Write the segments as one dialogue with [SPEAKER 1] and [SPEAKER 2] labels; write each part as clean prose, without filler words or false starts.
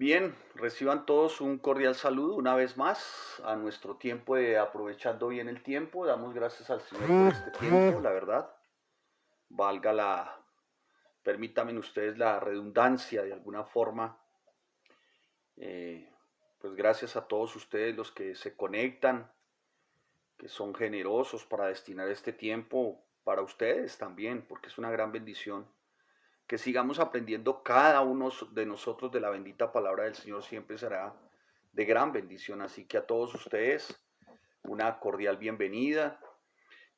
[SPEAKER 1] Bien, reciban todos un cordial saludo una vez más a nuestro tiempo de aprovechando bien el tiempo. Damos gracias al Señor por este tiempo, la verdad. Valga la, permítanme ustedes la redundancia de alguna forma. Eh, pues gracias a todos ustedes los que se conectan, que son generosos para destinar este tiempo para ustedes también, porque es una gran bendición. Que sigamos aprendiendo cada uno de nosotros de la bendita palabra del Señor siempre será de gran bendición. Así que a todos ustedes una cordial bienvenida.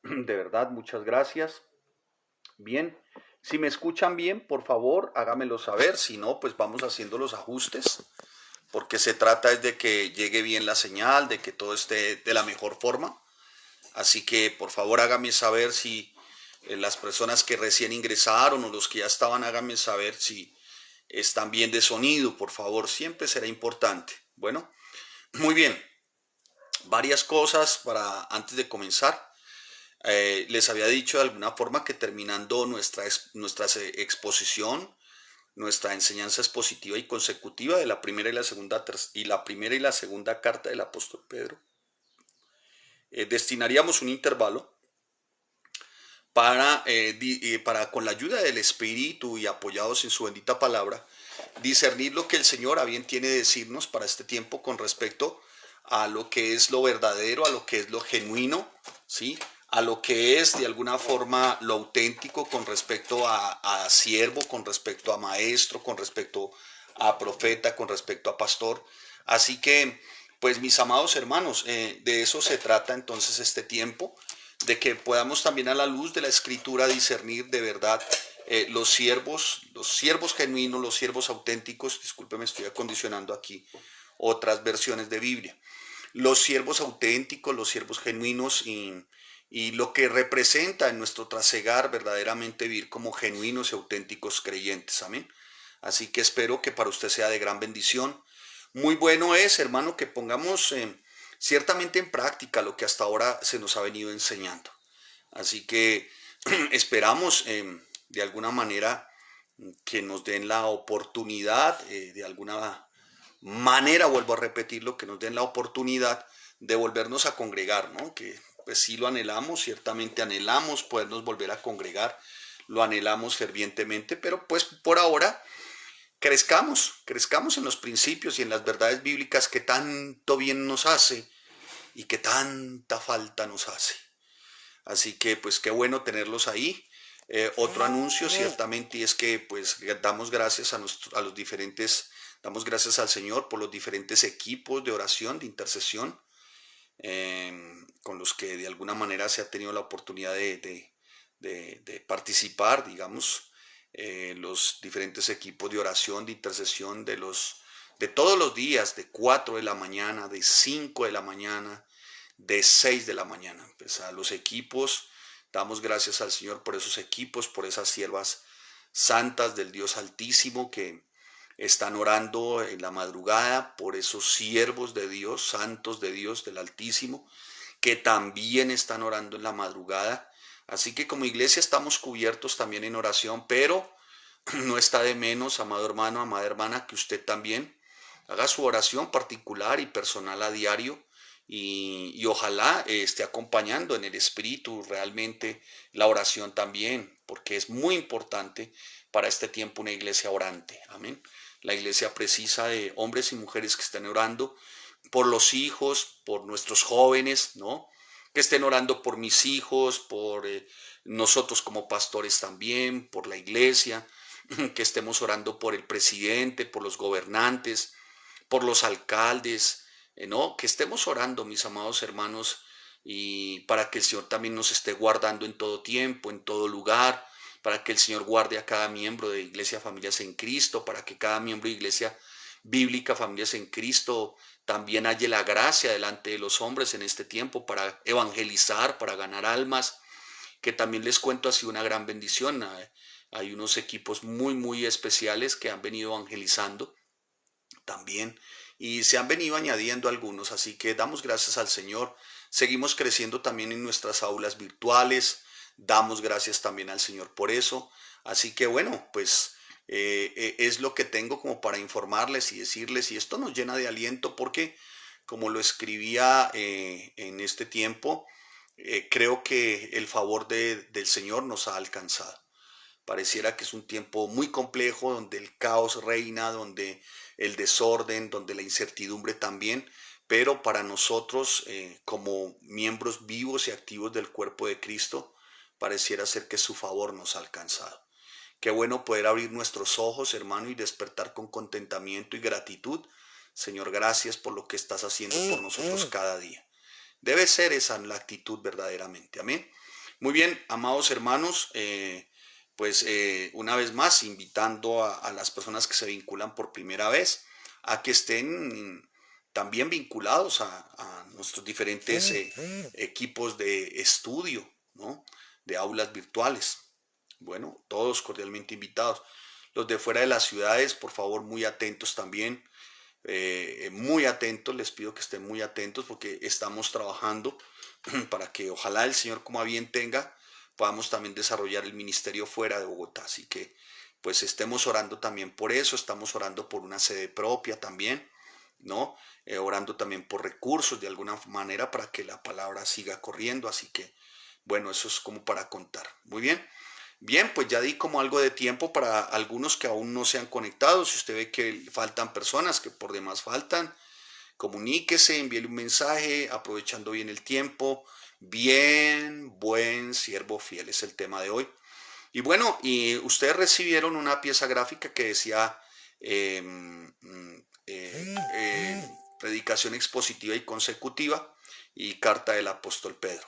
[SPEAKER 1] De verdad, muchas gracias. Bien, si me escuchan bien, por favor, hágamelo saber. Si no, pues vamos haciendo los ajustes, porque se trata es de que llegue bien la señal, de que todo esté de la mejor forma. Así que por favor hágame saber si las personas que recién ingresaron o los que ya estaban, háganme saber si están bien de sonido, por favor, siempre será importante. Bueno, muy bien, varias cosas para antes de comenzar. Les había dicho de alguna forma que terminando nuestra exposición, nuestra enseñanza expositiva y consecutiva de la primera y la segunda carta del apóstol Pedro, destinaríamos un intervalo para, con la ayuda del Espíritu y apoyados en su bendita palabra, discernir lo que el Señor a bien tiene de decirnos para este tiempo con respecto a lo que es lo verdadero, a lo que es lo genuino, ¿sí? A lo que es de alguna forma lo auténtico con respecto a siervo, con respecto a maestro, con respecto a profeta, con respecto a pastor. Así que, pues mis amados hermanos, de eso se trata entonces este tiempo, de que podamos también a la luz de la escritura discernir de verdad los siervos genuinos, los siervos auténticos. Discúlpeme, estoy acondicionando aquí otras versiones de Biblia. Los siervos auténticos, los siervos genuinos y lo que representa en nuestro trasegar verdaderamente vivir como genuinos y auténticos creyentes. Amén. Así que espero que para usted sea de gran bendición. Muy bueno es, hermano, que pongamos ciertamente en práctica lo que hasta ahora se nos ha venido enseñando. Así que esperamos de alguna manera que nos den la oportunidad, de alguna manera, vuelvo a repetirlo, que nos den la oportunidad de volvernos a congregar, ¿no? Que pues sí lo anhelamos, ciertamente anhelamos podernos volver a congregar, lo anhelamos fervientemente, pero pues por ahora crezcamos en los principios y en las verdades bíblicas que tanto bien nos hace y que tanta falta nos hace. Así que pues qué bueno tenerlos ahí. Otro anuncio ciertamente y es que pues damos gracias a los diferentes, damos gracias al Señor por los diferentes equipos de oración, de intercesión, con los que de alguna manera se ha tenido la oportunidad de participar, digamos, los diferentes equipos de oración, de intercesión de todos los días, de 4 de la mañana, de 5 de la mañana, de 6 de la mañana. Pues a los equipos, damos gracias al Señor por esos equipos, por esas siervas santas del Dios Altísimo que están orando en la madrugada, por esos siervos de Dios, santos de Dios del Altísimo, que también están orando en la madrugada. Así que como iglesia estamos cubiertos también en oración, pero no está de menos, amado hermano, amada hermana, que usted también haga su oración particular y personal a diario y ojalá esté acompañando en el espíritu realmente la oración también, porque es muy importante para este tiempo una iglesia orante. Amén. La iglesia precisa de hombres y mujeres que estén orando por los hijos, por nuestros jóvenes, ¿no? Que estén orando por mis hijos, por nosotros como pastores también, por la iglesia, que estemos orando por el presidente, por los gobernantes, por los alcaldes, ¿no? Que estemos orando, mis amados hermanos, y para que el Señor también nos esté guardando en todo tiempo, en todo lugar, para que el Señor guarde a cada miembro de Iglesia Familias en Cristo, para que cada miembro de Iglesia Bíblica Familias en Cristo también halle la gracia delante de los hombres en este tiempo para evangelizar, para ganar almas, que también les cuento ha sido una gran bendición. Hay unos equipos muy especiales que han venido evangelizando también y se han venido añadiendo algunos, así que damos gracias al Señor. Seguimos creciendo también en nuestras aulas virtuales, damos gracias también al Señor por eso. Así que bueno, pues Es lo que tengo como para informarles y decirles, y esto nos llena de aliento porque, como lo escribía en este tiempo, creo que el favor del Señor nos ha alcanzado. Pareciera que es un tiempo muy complejo, donde el caos reina, donde el desorden, donde la incertidumbre también, pero para nosotros, como miembros vivos y activos del cuerpo de Cristo, pareciera ser que su favor nos ha alcanzado. Qué bueno poder abrir nuestros ojos, hermano, y despertar con contentamiento y gratitud. Señor, gracias por lo que estás haciendo por nosotros cada día. Debe ser esa la actitud verdaderamente. Amén. Muy bien, amados hermanos, una vez más invitando a las personas que se vinculan por primera vez a que estén también vinculados a nuestros diferentes equipos de estudio, ¿no? De aulas virtuales. Bueno, todos cordialmente invitados. Los de fuera de las ciudades, por favor, muy atentos también. Muy atentos, les pido que estén muy atentos porque estamos trabajando para que ojalá el Señor, como a bien tenga, podamos también desarrollar el ministerio fuera de Bogotá. Así que pues estemos orando también por eso, estamos orando por una sede propia también, ¿no? Orando también por recursos de alguna manera para que la palabra siga corriendo. Así que bueno, eso es como para contar. Muy bien. Bien, pues ya di como algo de tiempo para algunos que aún no se han conectado. Si usted ve que faltan personas, que por demás faltan, comuníquese, envíele un mensaje, aprovechando bien el tiempo. Bien, buen siervo fiel es el tema de hoy. Y bueno, y ustedes recibieron una pieza gráfica que decía predicación expositiva y consecutiva y carta del apóstol Pedro.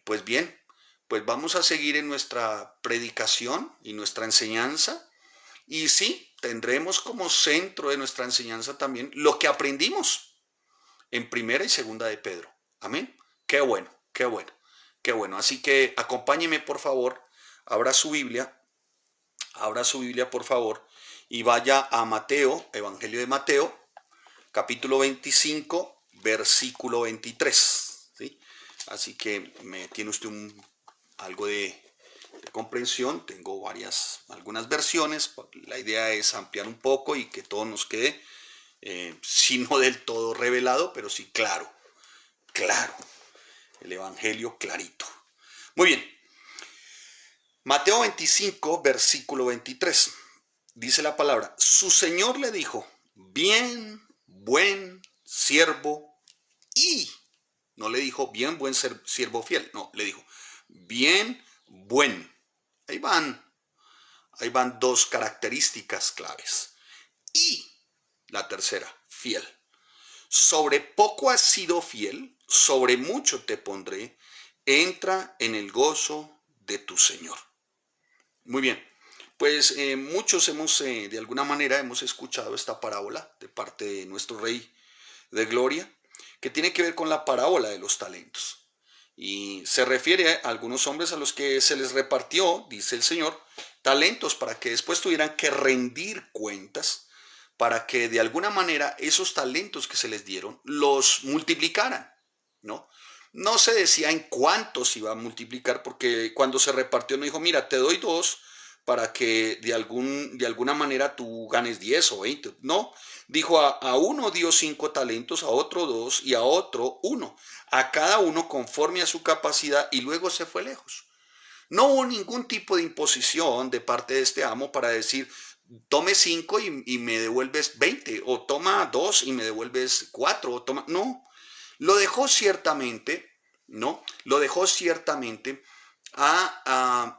[SPEAKER 1] Pues bien, pues vamos a seguir en nuestra predicación y nuestra enseñanza. Y sí, tendremos como centro de nuestra enseñanza también lo que aprendimos en primera y segunda de Pedro. Amén. Qué bueno, qué bueno, qué bueno. Así que acompáñeme, por favor, abra su Biblia por favor, y vaya a Mateo, Evangelio de Mateo, capítulo 25, versículo 23. ¿Sí? Así que tiene usted algo de comprensión. Tengo algunas versiones. La idea es ampliar un poco y que todo nos quede, si no del todo revelado, pero sí claro, claro. El Evangelio clarito. Muy bien. Mateo 25, versículo 23. Dice la palabra: su Señor le dijo, bien, buen siervo y... No le dijo bien, buen siervo fiel. No, le dijo bien, buen. Ahí van dos características claves. Y la tercera, fiel. Sobre poco has sido fiel, sobre mucho te pondré. Entra en el gozo de tu Señor. Muy bien. Pues muchos de alguna manera hemos escuchado esta parábola de parte de nuestro Rey de Gloria, que tiene que ver con la parábola de los talentos. Y se refiere a algunos hombres a los que se les repartió, dice el Señor, talentos para que después tuvieran que rendir cuentas, para que de alguna manera esos talentos que se les dieron los multiplicaran, ¿no? No se decía en cuántos iba a multiplicar, porque cuando se repartió no dijo, mira, te doy 2 para que de alguna manera tú ganes 10 o 20. No, dijo a uno dio 5 talentos, a otro 2 y a otro 1. A cada uno conforme a su capacidad, y luego se fue lejos. No hubo ningún tipo de imposición de parte de este amo para decir, tome 5 y me devuelves 20, o toma 2 y me devuelves 4, o toma... No, lo dejó ciertamente, ¿no? Lo dejó ciertamente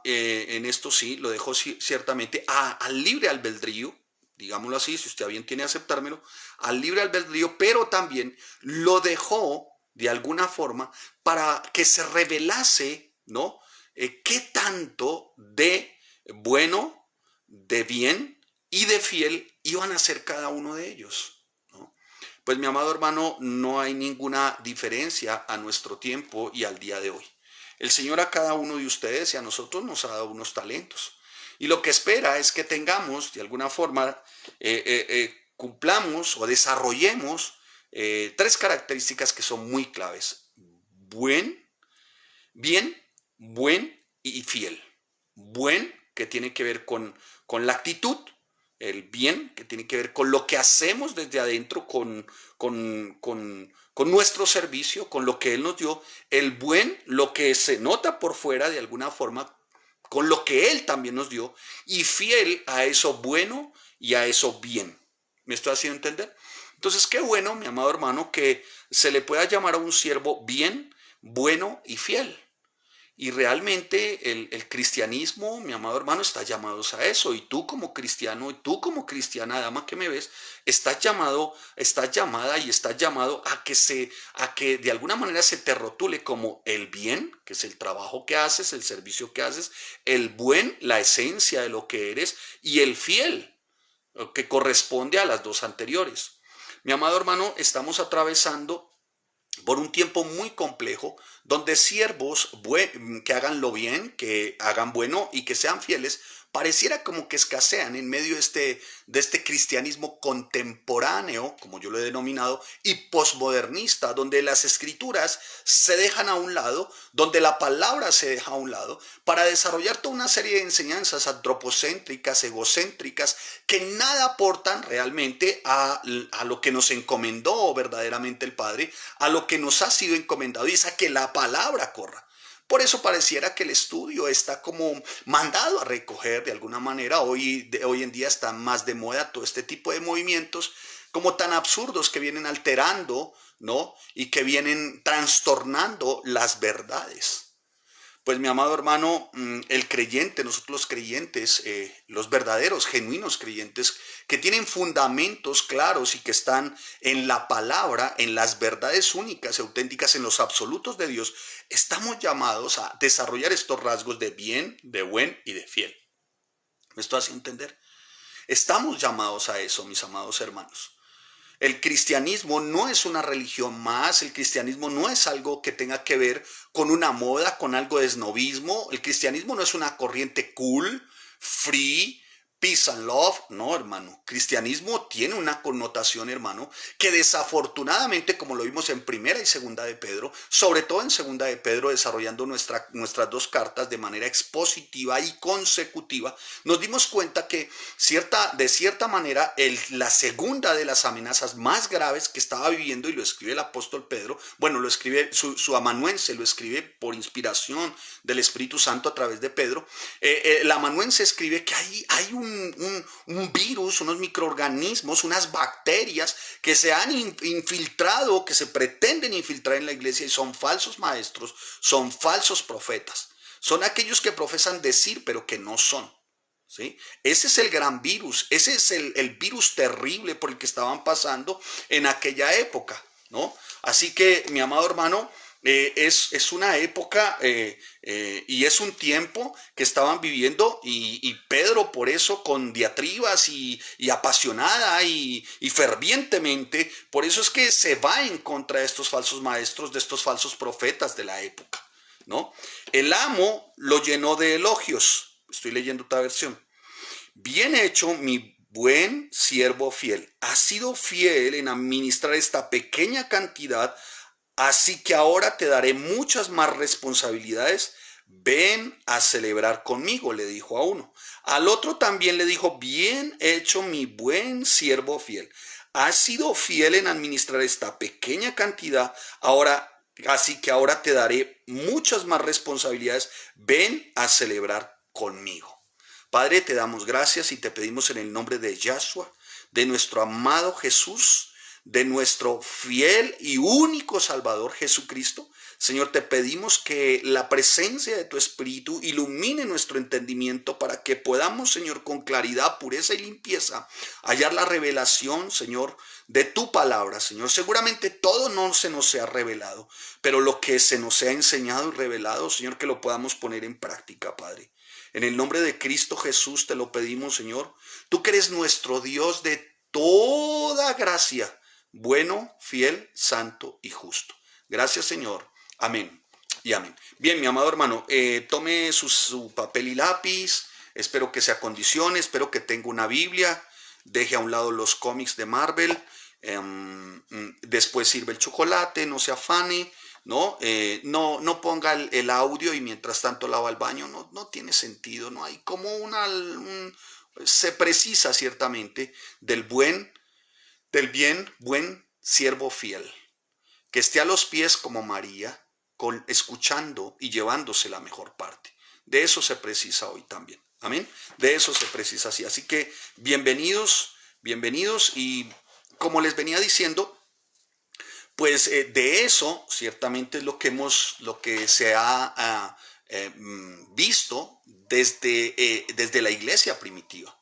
[SPEAKER 1] en esto sí, lo dejó ciertamente al libre albedrío, digámoslo así, si usted bien tiene que aceptármelo, al libre albedrío, pero también lo dejó de alguna forma para que se revelase, ¿no? ¿Qué tanto de bueno, de bien y de fiel iban a ser cada uno de ellos, ¿no? Pues mi amado hermano, no hay ninguna diferencia a nuestro tiempo y al día de hoy. El Señor a cada uno de ustedes y a nosotros nos ha dado unos talentos. Y lo que espera es que tengamos, de alguna forma, cumplamos o desarrollemos 3 características que son muy claves. Bien, buen y fiel. Buen, que tiene que ver con la actitud, el bien, que tiene que ver con lo que hacemos desde adentro, con nuestro servicio, con lo que Él nos dio, el buen, lo que se nota por fuera de alguna forma, con lo que Él también nos dio, y fiel a eso bueno y a eso bien. ¿Me estoy haciendo entender? Entonces, qué bueno, mi amado hermano, que se le pueda llamar a un siervo bien, bueno y fiel. Y realmente el cristianismo, mi amado hermano, está llamado a eso. Y tú como cristiano, y tú como cristiana, dama que me ves, estás llamado, estás llamada y estás llamado a que de alguna manera se te rotule como el bien, que es el trabajo que haces, el servicio que haces, el buen, la esencia de lo que eres, y el fiel, que corresponde a las dos anteriores. Mi amado hermano, estamos atravesando por un tiempo muy complejo, donde siervos que hagan lo bien, que hagan bueno y que sean fieles, pareciera como que escasean en medio de este cristianismo contemporáneo, como yo lo he denominado, y posmodernista, donde las escrituras se dejan a un lado, donde la palabra se deja a un lado, para desarrollar toda una serie de enseñanzas antropocéntricas, egocéntricas, que nada aportan realmente a lo que nos encomendó verdaderamente el Padre, a lo que nos ha sido encomendado, y es a que la palabra corra. Por eso pareciera que el estudio está como mandado a recoger de alguna manera. Hoy en día está más de moda todo este tipo de movimientos como tan absurdos que vienen alterando, ¿no? Y que vienen trastornando las verdades. Pues mi amado hermano, el creyente, nosotros los creyentes, los verdaderos, genuinos creyentes, que tienen fundamentos claros y que están en la palabra, en las verdades únicas y auténticas, en los absolutos de Dios, estamos llamados a desarrollar estos rasgos de bien, de buen y de fiel. ¿Me estoy haciendo entender? Estamos llamados a eso, mis amados hermanos. El cristianismo no es una religión más, el cristianismo no es algo que tenga que ver con una moda, con algo de esnovismo. El cristianismo no es una corriente cool, free, peace and love. No, hermano. Cristianismo tiene una connotación, hermano, que desafortunadamente, como lo vimos en Primera y Segunda de Pedro, sobre todo en Segunda de Pedro, desarrollando nuestras dos cartas de manera expositiva y consecutiva, nos dimos cuenta que de cierta manera la segunda de las amenazas más graves que estaba viviendo, y lo escribe el apóstol Pedro, bueno, lo escribe su amanuense, lo escribe por inspiración del Espíritu Santo a través de Pedro. El amanuense escribe que hay un virus, unos microorganismos, unas bacterias que se han infiltrado, que se pretenden infiltrar en la iglesia, y son falsos maestros, son falsos profetas, son aquellos que profesan decir pero que no son. ¿Sí? Ese es el gran virus, ese es el virus terrible por el que estaban pasando en aquella época, ¿no? Así que, mi amado hermano, es una época y es un tiempo que estaban viviendo, y Pedro por eso con diatribas y apasionada y fervientemente, por eso es que se va en contra de estos falsos maestros, de estos falsos profetas de la época, ¿no? El amo lo llenó de elogios. Estoy leyendo otra versión. Bien hecho, mi buen siervo fiel. Has sido fiel en administrar esta pequeña cantidad, así que ahora te daré muchas más responsabilidades. Ven a celebrar conmigo, le dijo a uno. Al otro también le dijo, bien hecho, mi buen siervo fiel. Has sido fiel en administrar esta pequeña cantidad, así que ahora te daré muchas más responsabilidades. Ven a celebrar conmigo. Padre, te damos gracias y te pedimos en el nombre de Yahshua, de nuestro amado Jesús, de nuestro fiel y único Salvador Jesucristo. Señor, te pedimos que la presencia de tu Espíritu ilumine nuestro entendimiento para que podamos, Señor, con claridad, pureza y limpieza, hallar la revelación, Señor, de tu palabra, Señor. Seguramente todo no se nos sea revelado, pero lo que se nos sea enseñado y revelado, Señor, que lo podamos poner en práctica, Padre. En el nombre de Cristo Jesús te lo pedimos, Señor. Tú que eres nuestro Dios de toda gracia, bueno, fiel, santo y justo. Gracias, Señor. Amén y amén. Bien, mi amado hermano, tome su papel y lápiz. Espero que se acondicione, espero que tenga una Biblia. Deje a un lado los cómics de Marvel. Después sirve el chocolate, no se afane. ¿no? No ponga el audio y mientras tanto lava el baño, no tiene sentido, no hay como se precisa ciertamente del bien, buen siervo fiel, que esté a los pies como María, escuchando y llevándose la mejor parte. De eso se precisa hoy también. Amén. De eso se precisa así. Así que bienvenidos, bienvenidos, y como les venía diciendo, pues de eso ciertamente es lo que se ha visto desde la iglesia primitiva.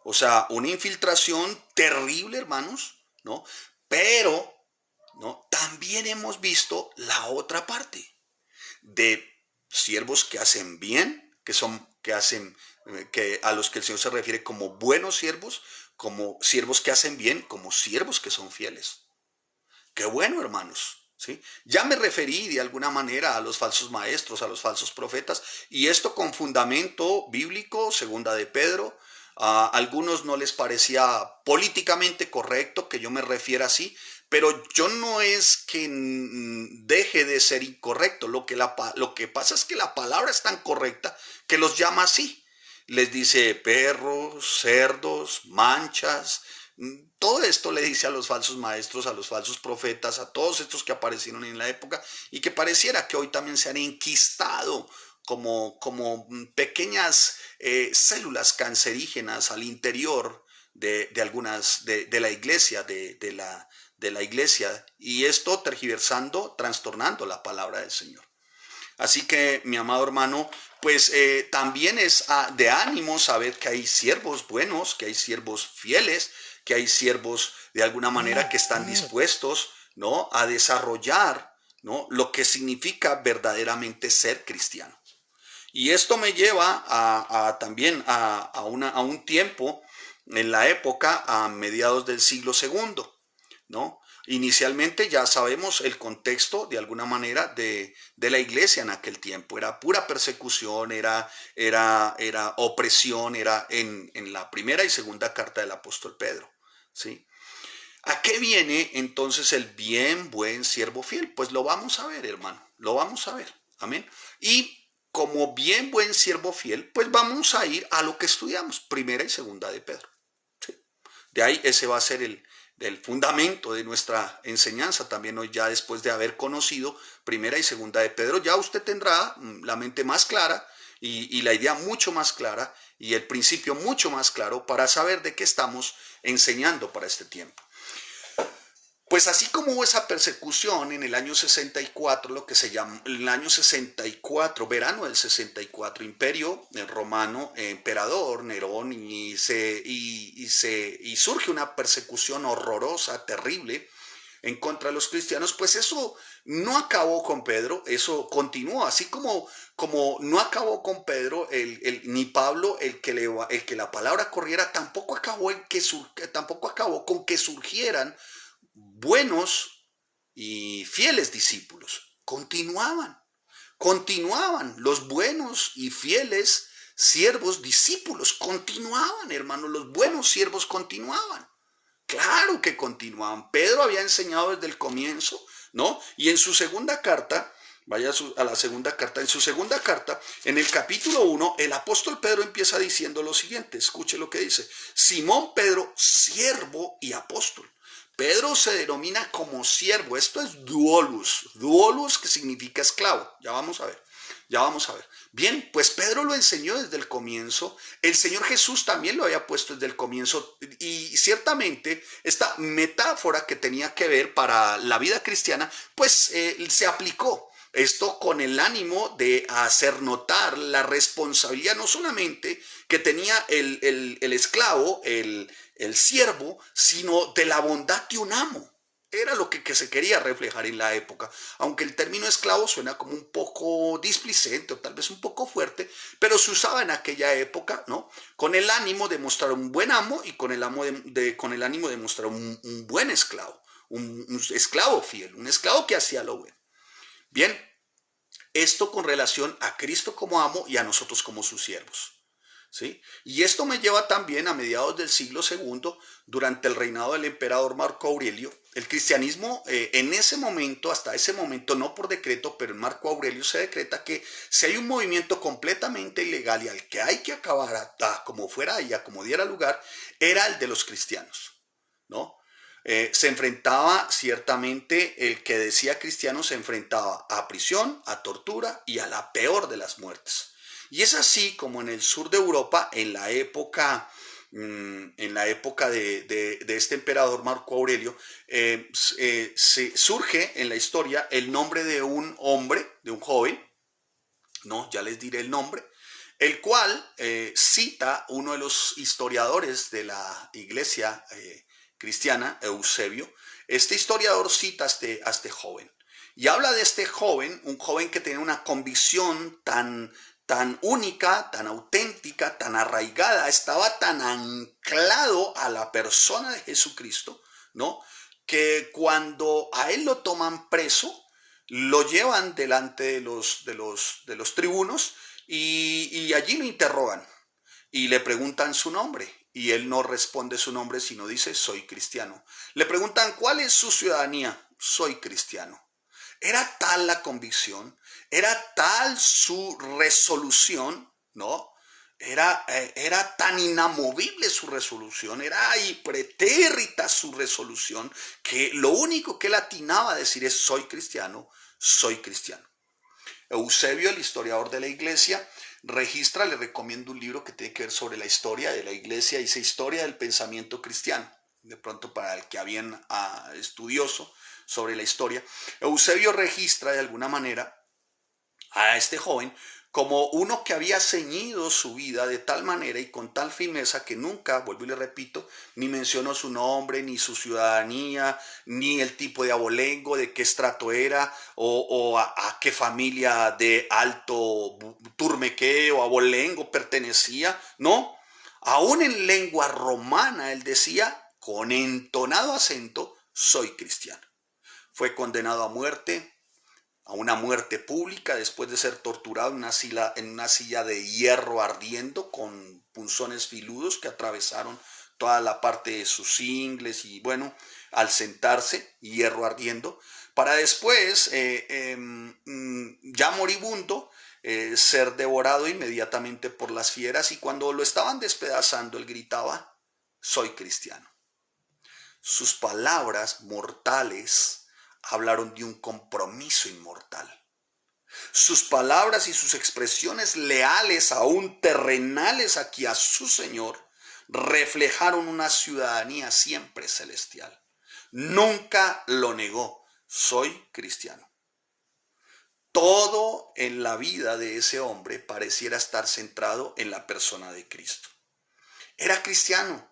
[SPEAKER 1] O sea, una infiltración terrible, hermanos, ¿no? Pero, ¿no? También hemos visto la otra parte de siervos que hacen bien, que a los que el Señor se refiere como buenos siervos, como siervos que hacen bien, como siervos que son fieles. Qué bueno, hermanos. ¿Sí? Ya me referí de alguna manera a los falsos maestros, a los falsos profetas, y esto con fundamento bíblico, segunda de Pedro. A algunos no les parecía políticamente correcto que yo me refiera así, pero yo no es que deje de ser incorrecto. Lo que pasa es que la palabra es tan correcta que los llama así. Les dice perros, cerdos, manchas. Todo esto le dice a los falsos maestros, a los falsos profetas, a todos estos que aparecieron en la época y que pareciera que hoy también se han enquistado como pequeñas células cancerígenas al interior de algunas, de la iglesia, de la iglesia, y esto tergiversando, trastornando la palabra del Señor. Así que, mi amado hermano, pues también es de ánimo saber que hay siervos buenos, que hay siervos fieles, que hay siervos de alguna manera que están dispuestos, ¿no?, a desarrollar, ¿no?, lo que significa verdaderamente ser cristiano. Y esto me lleva también a un tiempo en la época a mediados del siglo segundo, ¿no? Inicialmente ya sabemos el contexto de alguna manera de la iglesia en aquel tiempo. Era pura persecución, era opresión, era en la primera y segunda carta del apóstol Pedro, ¿sí? ¿A qué viene entonces el bien, buen siervo fiel? Pues lo vamos a ver, hermano, lo vamos a ver, amén. Y como bien, buen siervo fiel, pues vamos a ir a lo que estudiamos, primera y segunda de Pedro. ¿Sí? De ahí ese va a ser el fundamento de nuestra enseñanza también hoy, ya después de haber conocido primera y segunda de Pedro, ya usted tendrá la mente más clara y la idea mucho más clara y el principio mucho más claro para saber de qué estamos enseñando para este tiempo. Pues así como hubo esa persecución en el año 64, lo que se llama el año 64, verano del 64, imperio romano, emperador Nerón, y surge una persecución horrorosa, terrible, en contra de los cristianos, pues eso no acabó con Pedro, eso continuó, así como no acabó con Pedro ni Pablo el que la palabra corriera, tampoco acabó con que surgieran buenos y fieles discípulos. Continuaban los buenos y fieles siervos discípulos, continuaban, hermanos, los buenos siervos continuaban. Claro que continuaban. Pedro había enseñado desde el comienzo, ¿no? Y en su segunda carta, vaya a la segunda carta, en su segunda carta, en el capítulo 1, el apóstol Pedro empieza diciendo lo siguiente, escuche lo que dice: Simón Pedro, siervo y apóstol. Pedro se denomina como siervo, esto es doulos que significa esclavo, ya vamos a ver. Bien, pues Pedro lo enseñó desde el comienzo, el Señor Jesús también lo había puesto desde el comienzo, y ciertamente esta metáfora que tenía que ver para la vida cristiana, pues se aplicó. Esto con el ánimo de hacer notar la responsabilidad no solamente que tenía el esclavo, el siervo, sino de la bondad de un amo. Era lo que se quería reflejar en la época, aunque el término esclavo suena como un poco displicente o tal vez un poco fuerte, pero se usaba en aquella época, ¿no?, con el ánimo de mostrar un buen amo y con el ánimo de mostrar un buen esclavo, un esclavo fiel, un esclavo que hacía lo bueno. Bien, esto con relación a Cristo como amo y a nosotros como sus siervos. ¿sí? Y esto me lleva también a mediados del siglo II, durante el reinado del emperador Marco Aurelio. El cristianismo en ese momento, hasta ese momento, no por decreto, pero en Marco Aurelio se decreta que si hay un movimiento completamente ilegal y al que hay que acabar como fuera y a como diera lugar, era el de los cristianos, ¿no? Se enfrentaba ciertamente, el que decía cristiano se enfrentaba a prisión, a tortura y a la peor de las muertes. Y es así como en el sur de Europa, en la época de este emperador Marco Aurelio, se surge en la historia el nombre de un hombre, de un joven, no, ya les diré el nombre, el cual cita uno de los historiadores de la iglesia cristiana, Eusebio. Este historiador cita a este joven y habla de este joven, un joven que tenía una convicción tan única, tan auténtica, tan arraigada, estaba tan anclado a la persona de Jesucristo, ¿no? Que cuando a él lo toman preso, lo llevan delante de los tribunos y allí lo interrogan y le preguntan su nombre. Y él no responde su nombre, sino dice, soy cristiano. Le preguntan, ¿cuál es su ciudadanía? Soy cristiano. Era tal la convicción, era tal su resolución, ¿no? Era tan inamovible su resolución, era pretérrita su resolución, que lo único que él atinaba a decir es, soy cristiano, soy cristiano. Eusebio, el historiador de la iglesia, registra, le recomiendo un libro que tiene que ver sobre la historia de la iglesia, dice Historia del Pensamiento Cristiano, de pronto para el que había estudioso sobre la historia. Eusebio registra de alguna manera a este joven como uno que había ceñido su vida de tal manera y con tal firmeza que nunca, vuelvo y le repito, ni mencionó su nombre, ni su ciudadanía, ni el tipo de abolengo, de qué estrato era, o a qué familia de alto turmeque o abolengo pertenecía, no. Aún en lengua romana él decía, con entonado acento, soy cristiano. Fue condenado a muerte, a una muerte pública, después de ser torturado en una silla de hierro ardiendo con punzones filudos que atravesaron toda la parte de sus ingles y bueno, al sentarse, hierro ardiendo, para después, ya moribundo, ser devorado inmediatamente por las fieras, y cuando lo estaban despedazando él gritaba, soy cristiano. Sus palabras mortales hablaron de un compromiso inmortal. Sus palabras y sus expresiones leales, aún terrenales aquí a su Señor, reflejaron una ciudadanía siempre celestial. Nunca lo negó, soy cristiano. Todo en la vida de ese hombre pareciera estar centrado en la persona de Cristo. Era cristiano.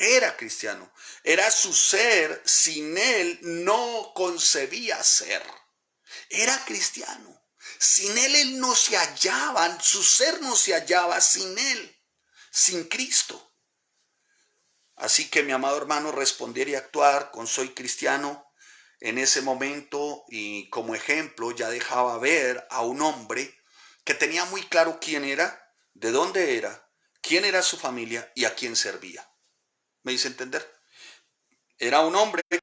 [SPEAKER 1] Era cristiano, era su ser, sin él no concebía ser. Era cristiano, sin él no se hallaba, su ser no se hallaba sin él, sin Cristo. Así que mi amado hermano, responder y actuar con soy cristiano en ese momento y como ejemplo ya dejaba ver a un hombre que tenía muy claro quién era, de dónde era, quién era su familia y a quién servía. ¿Me hice entender? Era un hombre que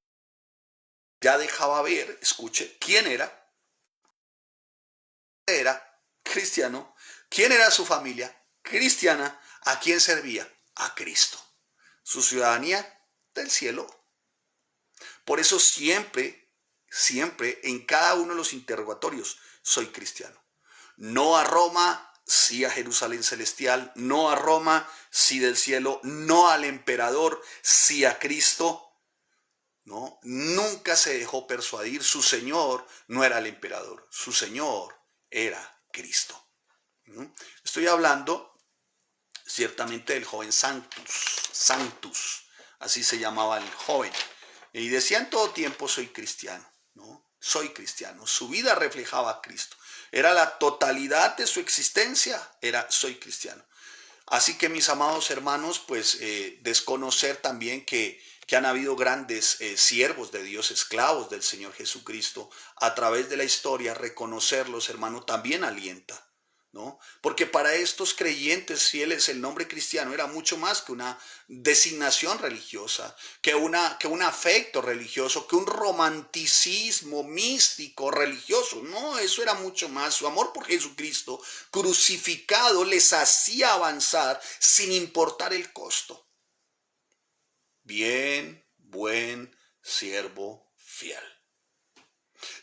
[SPEAKER 1] ya dejaba ver, escuche, quién era cristiano, quién era su familia cristiana, a quién servía, a Cristo. Su ciudadanía del cielo. Por eso siempre en cada uno de los interrogatorios, soy cristiano. No a Roma, sí a Jerusalén celestial, no a Roma, sí del cielo, no al emperador, sí a Cristo. ¿No? Nunca se dejó persuadir, su Señor no era el emperador, su Señor era Cristo. Estoy hablando ciertamente del joven Sanctus, así se llamaba el joven, y decía en todo tiempo soy cristiano, ¿no? Soy cristiano, su vida reflejaba a Cristo, era la totalidad de su existencia, era soy cristiano. Así que mis amados hermanos, pues desconocer también que han habido grandes siervos de Dios, esclavos del Señor Jesucristo, a través de la historia, reconocerlos, hermano, también alienta, ¿no? Porque para estos creyentes fieles el nombre cristiano era mucho más que una designación religiosa, que un afecto religioso, que un romanticismo místico religioso. No, eso era mucho más. Su amor por Jesucristo crucificado les hacía avanzar sin importar el costo. Bien, buen siervo fiel.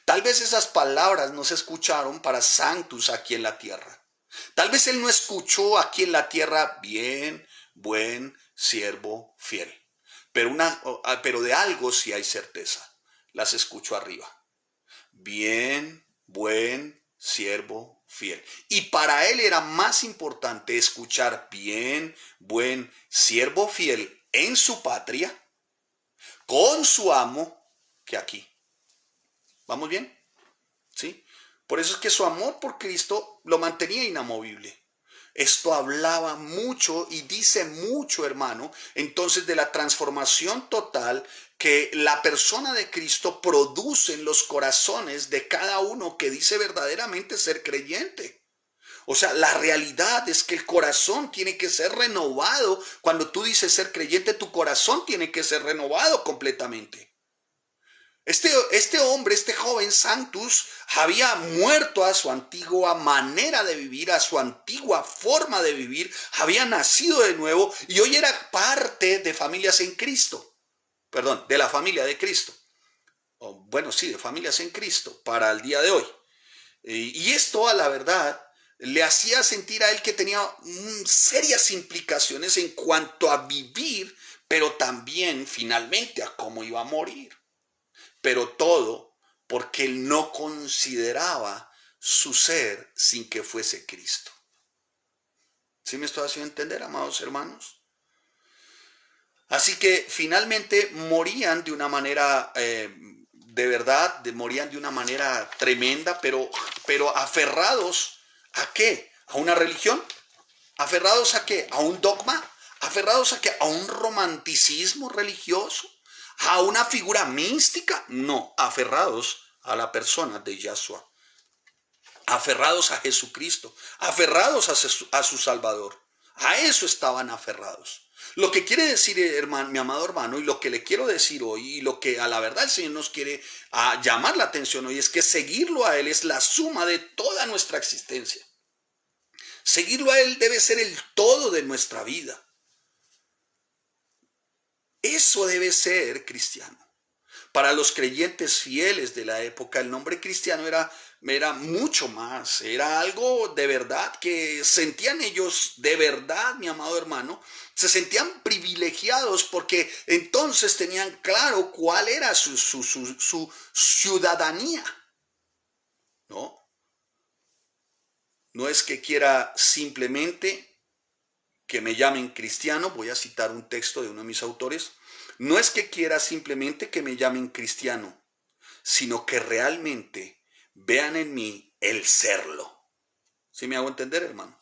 [SPEAKER 1] Tal vez esas palabras no se escucharon para Sanctus aquí en la tierra. Tal vez él no escuchó aquí en la tierra, bien, buen siervo fiel. Pero de algo sí hay certeza. Las escuchó arriba. Bien, buen siervo fiel. Y para él era más importante escuchar bien, buen siervo fiel en su patria, con su amo, que aquí. ¿Vamos bien? ¿Sí? Por eso es que su amor por Cristo lo mantenía inamovible. Esto hablaba mucho y dice mucho, hermano, entonces de la transformación total que la persona de Cristo produce en los corazones de cada uno que dice verdaderamente ser creyente. O sea, la realidad es que el corazón tiene que ser renovado. Cuando tú dices ser creyente, tu corazón tiene que ser renovado completamente. Este hombre, este joven Sanctus, había muerto a su antigua manera de vivir, a su antigua forma de vivir, había nacido de nuevo y hoy era parte de familias en Cristo. Perdón, de la familia de Cristo. Bueno, sí, de familias en Cristo para el día de hoy. Y esto, a la verdad, le hacía sentir a él que tenía serias implicaciones en cuanto a vivir, pero también finalmente a cómo iba a morir. Pero todo porque él no consideraba su ser sin que fuese Cristo. ¿Sí me estoy haciendo entender, amados hermanos? Así que finalmente morían de una manera, de verdad, morían de una manera tremenda, pero aferrados ¿a qué? ¿A una religión? ¿Aferrados a qué? ¿A un dogma? ¿Aferrados a qué? ¿A un romanticismo religioso? ¿A una figura mística? No, aferrados a la persona de Yahshua, aferrados a Jesucristo, aferrados a su Salvador. A eso estaban aferrados. Lo que quiere decir, hermano, mi amado hermano, y lo que le quiero decir hoy, y lo que a la verdad el Señor nos quiere llamar la atención hoy, es que seguirlo a Él es la suma de toda nuestra existencia. Seguirlo a Él debe ser el todo de nuestra vida. Eso debe ser cristiano. Para los creyentes fieles de la época, el nombre cristiano era mucho más, era algo de verdad que sentían ellos de verdad, mi amado hermano, se sentían privilegiados porque entonces tenían claro cuál era su ciudadanía, ¿no? No es que quiera simplemente que me llamen cristiano, voy a citar un texto de uno de mis autores, no es que quiera simplemente que me llamen cristiano, sino que realmente vean en mí el serlo. ¿Sí me hago entender, hermano?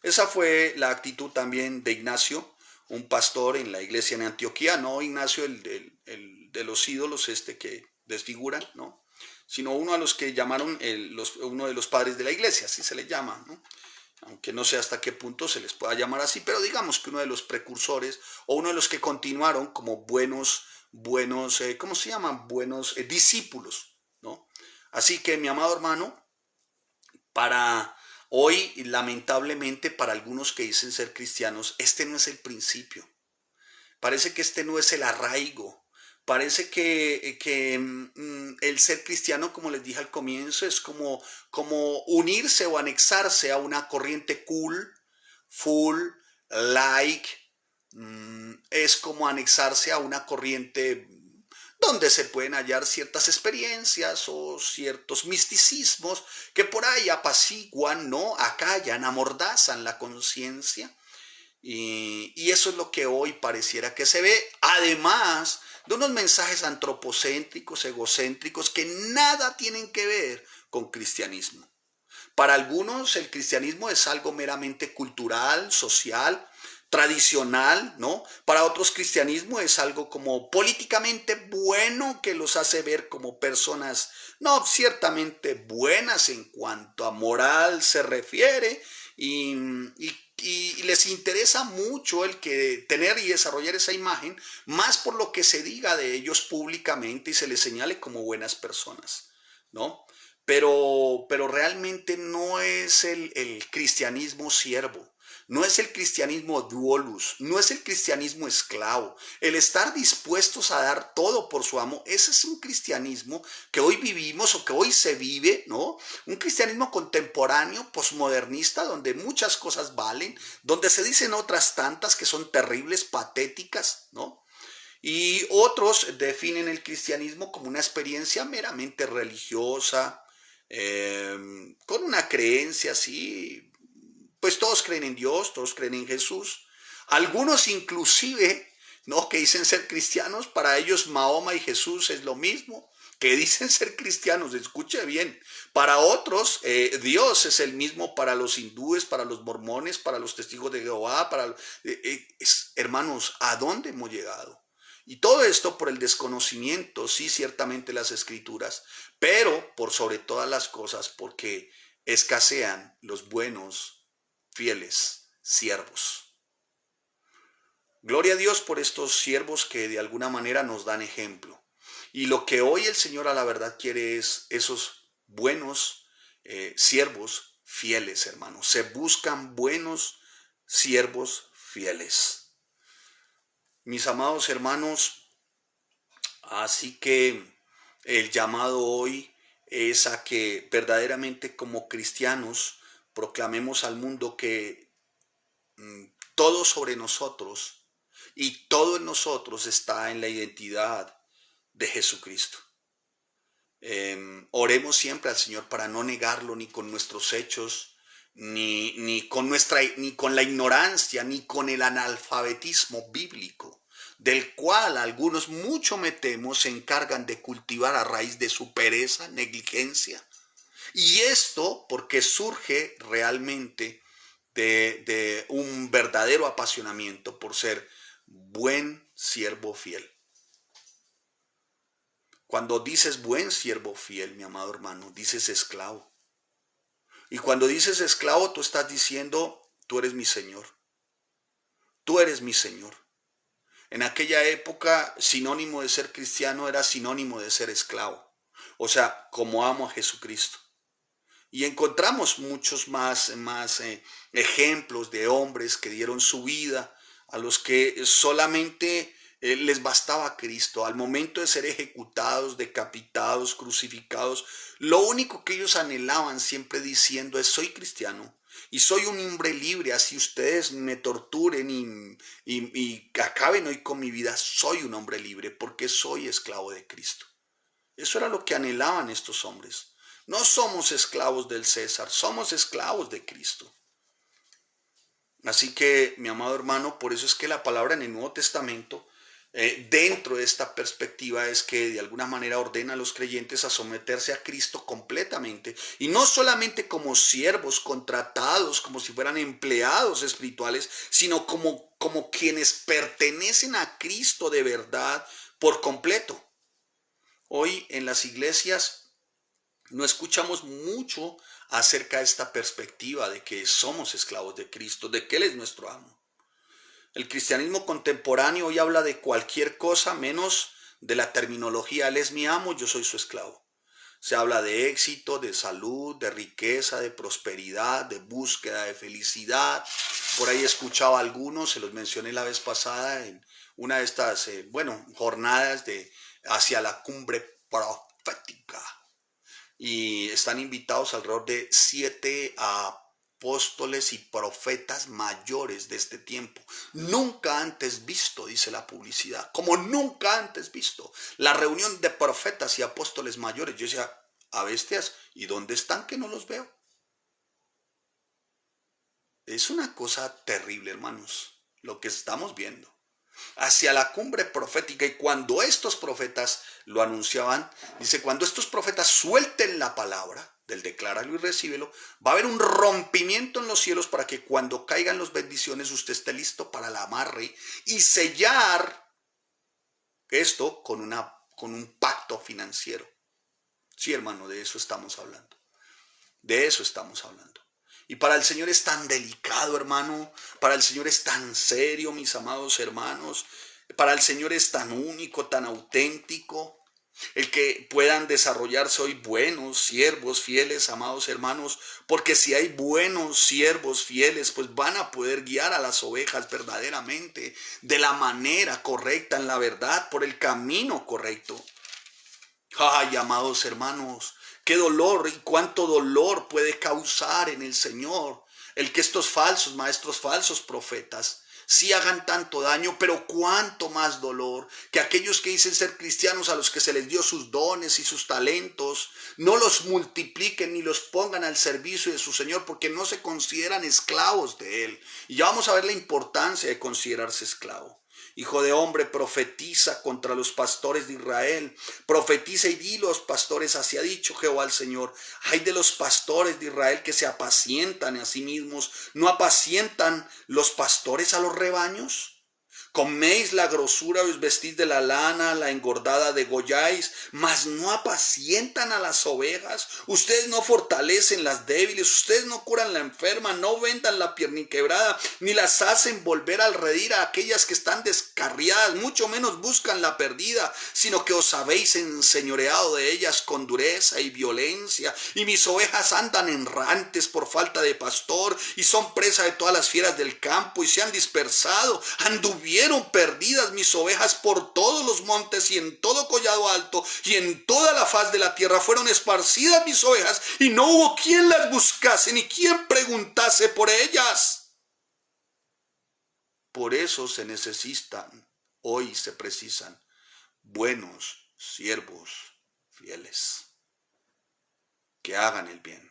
[SPEAKER 1] Esa fue la actitud también de Ignacio, un pastor en la iglesia en Antioquía, no Ignacio el de los ídolos que desfiguran, ¿no? Sino uno a los que llamaron uno de los padres de la iglesia, así se le llama, ¿no? Aunque no sé hasta qué punto se les pueda llamar así, pero digamos que uno de los precursores o uno de los que continuaron como buenos, ¿cómo se llaman? Buenos discípulos, ¿no? Así que, mi amado hermano, para hoy, lamentablemente, para algunos que dicen ser cristianos, este no es el principio. Parece que este no es el arraigo. Parece que el ser cristiano, como les dije al comienzo, es como unirse o anexarse a una corriente cool, full, like. Es como anexarse a una corriente donde se pueden hallar ciertas experiencias o ciertos misticismos que por ahí apaciguan, ¿no? Acallan, amordazan la conciencia. Y eso es lo que hoy pareciera que se ve, además de unos mensajes antropocéntricos, egocéntricos, que nada tienen que ver con cristianismo. Para algunos el cristianismo es algo meramente cultural, social, tradicional, ¿no? Para otros cristianismo es algo como políticamente bueno que los hace ver como personas, no ciertamente buenas en cuanto a moral se refiere y les interesa mucho el que tener y desarrollar esa imagen, más por lo que se diga de ellos públicamente y se les señale como buenas personas, ¿no? Pero realmente no es el cristianismo siervo. No es el cristianismo duolus, no es el cristianismo esclavo. El estar dispuestos a dar todo por su amo, ese es un cristianismo que hoy vivimos o que hoy se vive, ¿no? Un cristianismo contemporáneo, posmodernista, donde muchas cosas valen, donde se dicen otras tantas que son terribles, patéticas, ¿no? Y otros definen el cristianismo como una experiencia meramente religiosa, con una creencia así, pues todos creen en Dios, todos creen en Jesús. Algunos inclusive, ¿no? Que dicen ser cristianos, para ellos Mahoma y Jesús es lo mismo, que dicen ser cristianos, escuche bien. Para otros, Dios es el mismo para los hindúes, para los mormones, para los testigos de Jehová, hermanos, ¿a dónde hemos llegado? Y todo esto por el desconocimiento, sí, ciertamente las escrituras, pero por sobre todas las cosas, porque escasean los buenos, fieles siervos. Gloria a Dios por estos siervos que de alguna manera nos dan ejemplo. Y lo que hoy el Señor a la verdad quiere es esos buenos siervos fieles, hermanos. Se buscan buenos siervos fieles. Mis amados hermanos, así que el llamado hoy es a que verdaderamente como cristianos proclamemos al mundo que todo sobre nosotros y todo en nosotros está en la identidad de Jesucristo. Oremos siempre al Señor para no negarlo ni con nuestros hechos, ni con la ignorancia, ni con el analfabetismo bíblico, del cual algunos, mucho me temo, se encargan de cultivar a raíz de su pereza, negligencia. Y esto porque surge realmente de un verdadero apasionamiento por ser buen siervo fiel. Cuando dices buen siervo fiel, mi amado hermano, dices esclavo. Y cuando dices esclavo, tú estás diciendo, tú eres mi Señor. Tú eres mi Señor. En aquella época, sinónimo de ser cristiano era sinónimo de ser esclavo. O sea, como amo a Jesucristo. Y encontramos muchos más ejemplos de hombres que dieron su vida, a los que solamente les bastaba Cristo. Al momento de ser ejecutados, decapitados, crucificados, lo único que ellos anhelaban siempre diciendo es: soy cristiano y soy un hombre libre, así ustedes me torturen y acaben hoy con mi vida, soy un hombre libre porque soy esclavo de Cristo. Eso era lo que anhelaban estos hombres. No somos esclavos del César, somos esclavos de Cristo. Así que, mi amado hermano, por eso es que la palabra en el Nuevo Testamento, dentro de esta perspectiva, es que de alguna manera ordena a los creyentes a someterse a Cristo completamente. Y no solamente como siervos contratados, como si fueran empleados espirituales, sino como quienes pertenecen a Cristo de verdad por completo. Hoy en las iglesias no escuchamos mucho acerca de esta perspectiva de que somos esclavos de Cristo, de que Él es nuestro amo. El cristianismo contemporáneo hoy habla de cualquier cosa menos de la terminología: Él es mi amo, yo soy su esclavo. Se habla de éxito, de salud, de riqueza, de prosperidad, de búsqueda de felicidad. Por ahí escuchaba a algunos, se los mencioné la vez pasada en una de estas jornadas hacia la cumbre profética. Y están invitados alrededor de 7 apóstoles y profetas mayores de este tiempo. Nunca antes visto, dice la publicidad, como nunca antes visto. La reunión de profetas y apóstoles mayores. Yo decía, a bestias, ¿y dónde están que no los veo? Es una cosa terrible, hermanos, lo que estamos viendo. Hacia la cumbre profética, y cuando estos profetas lo anunciaban, dice, cuando estos profetas suelten la palabra, del decláralo y recíbelo, va a haber un rompimiento en los cielos para que cuando caigan las bendiciones usted esté listo para el amarre y sellar esto con un pacto financiero. Sí, hermano, de eso estamos hablando. De eso estamos hablando. Y para el Señor es tan delicado, hermano. Para el Señor es tan serio, mis amados hermanos. Para el Señor es tan único, tan auténtico. El que puedan desarrollarse hoy buenos siervos fieles, amados hermanos, porque si hay buenos siervos fieles, pues van a poder guiar a las ovejas verdaderamente, de la manera correcta, en la verdad, por el camino correcto. Ay, amados hermanos, qué dolor y cuánto dolor puede causar en el Señor el que estos falsos maestros, falsos profetas, sí hagan tanto daño, pero cuánto más dolor que aquellos que dicen ser cristianos, a los que se les dio sus dones y sus talentos, no los multipliquen ni los pongan al servicio de su Señor, porque no se consideran esclavos de Él. Y ya vamos a ver la importancia de considerarse esclavo. Hijo de hombre, profetiza contra los pastores de Israel. Profetiza y di los pastores, así ha dicho Jehová el Señor. Ay de los pastores de Israel que se apacientan a sí mismos. ¿No apacientan los pastores a los rebaños? Coméis la grosura y os vestís de la lana, la engordada degolláis, mas no apacientan a las ovejas. Ustedes no fortalecen las débiles, ustedes no curan la enferma, no vendan la pierna quebrada, ni las hacen volver al redil a aquellas que están descarriadas, mucho menos buscan la perdida, sino que os habéis enseñoreado de ellas con dureza y violencia. Y mis ovejas andan errantes por falta de pastor, y son presa de todas las fieras del campo, y se han dispersado, anduvieron perdidas mis ovejas por todos los montes y en todo collado alto y en toda la faz de la tierra fueron esparcidas mis ovejas y no hubo quien las buscase ni quien preguntase por ellas. Por eso se necesitan, hoy se precisan, buenos siervos fieles que hagan el bien.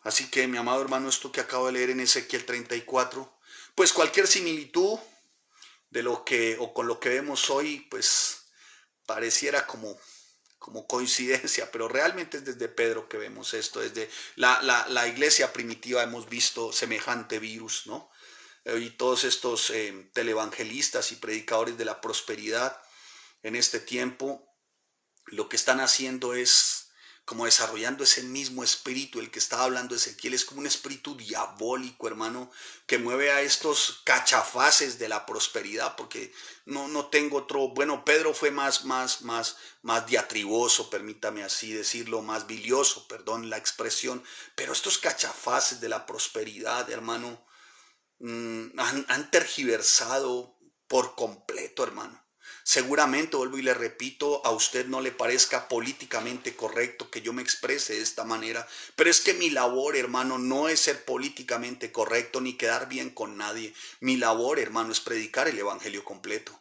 [SPEAKER 1] Así que, mi amado hermano, esto que acabo de leer en Ezequiel 34, pues cualquier similitud de lo que o con lo que vemos hoy, pues pareciera como coincidencia, pero realmente es desde Pedro que vemos esto, desde la iglesia primitiva hemos visto semejante virus, ¿no? Y todos estos televangelistas y predicadores de la prosperidad en este tiempo, lo que están haciendo es como desarrollando ese mismo espíritu, el que estaba hablando Ezequiel, es como un espíritu diabólico, hermano, que mueve a estos cachafaces de la prosperidad, porque no tengo otro, bueno, Pedro fue más diatriboso, permítame así decirlo, más bilioso, perdón la expresión, pero estos cachafaces de la prosperidad, hermano, han tergiversado por completo, hermano. Seguramente, vuelvo y le repito, a usted no le parezca políticamente correcto que yo me exprese de esta manera, pero es que mi labor, hermano, no es ser políticamente correcto ni quedar bien con nadie. Mi labor, hermano, es predicar el evangelio completo,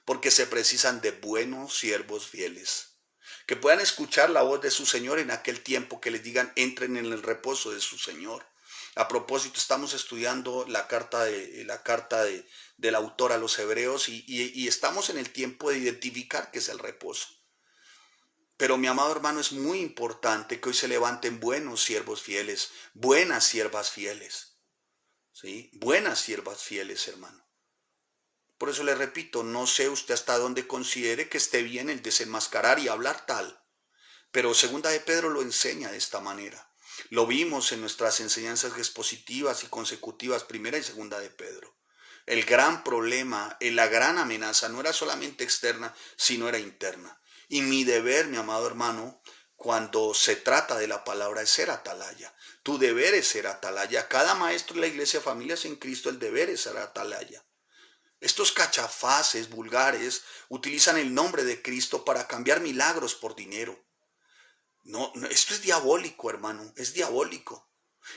[SPEAKER 1] porque se precisan de buenos siervos fieles, que puedan escuchar la voz de su Señor en aquel tiempo, que les digan, entren en el reposo de su Señor. A propósito, estamos estudiando la carta del autor a los hebreos y estamos en el tiempo de identificar qué es el reposo. Pero mi amado hermano, es muy importante que hoy se levanten buenos siervos fieles, buenas siervas fieles, ¿sí? Buenas siervas fieles, hermano. Por eso le repito, no sé usted hasta dónde considere que esté bien el desenmascarar y hablar tal, pero segunda de Pedro lo enseña de esta manera. Lo vimos en nuestras enseñanzas expositivas y consecutivas, primera y segunda de Pedro. El gran problema, la gran amenaza no era solamente externa, sino era interna. Y mi deber, mi amado hermano, cuando se trata de la palabra es ser atalaya. Tu deber es ser atalaya. Cada maestro de la iglesia Familias en Cristo, el deber es ser atalaya. Estos cachafaces vulgares utilizan el nombre de Cristo para cambiar milagros por dinero. No, esto es diabólico, hermano, es diabólico.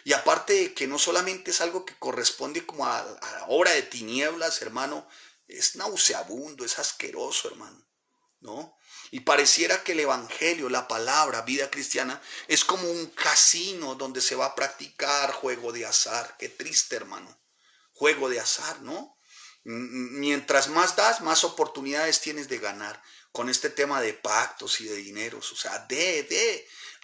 [SPEAKER 1] Y aparte de que no solamente es algo que corresponde como a la obra de tinieblas, hermano, es nauseabundo, es asqueroso, hermano, ¿no? Y pareciera que el evangelio, la palabra, vida cristiana, es como un casino donde se va a practicar juego de azar. Qué triste, hermano. Juego de azar, ¿no? Mientras más das, más oportunidades tienes de ganar con este tema de pactos y de dineros. O sea,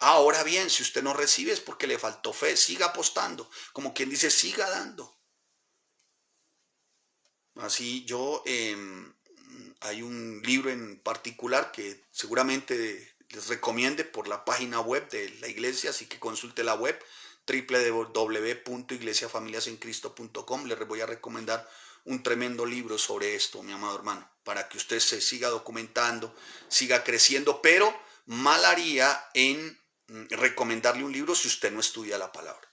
[SPEAKER 1] Ahora bien, si usted no recibe es porque le faltó fe. Siga apostando. Como quien dice, siga dando. Así hay un libro en particular que seguramente les recomiende por la página web de la iglesia, así que consulte la web www.iglesiafamiliasencristo.com. Les voy a recomendar un tremendo libro sobre esto, mi amado hermano, para que usted se siga documentando, siga creciendo, pero mal haría en recomendarle un libro si usted no estudia la palabra.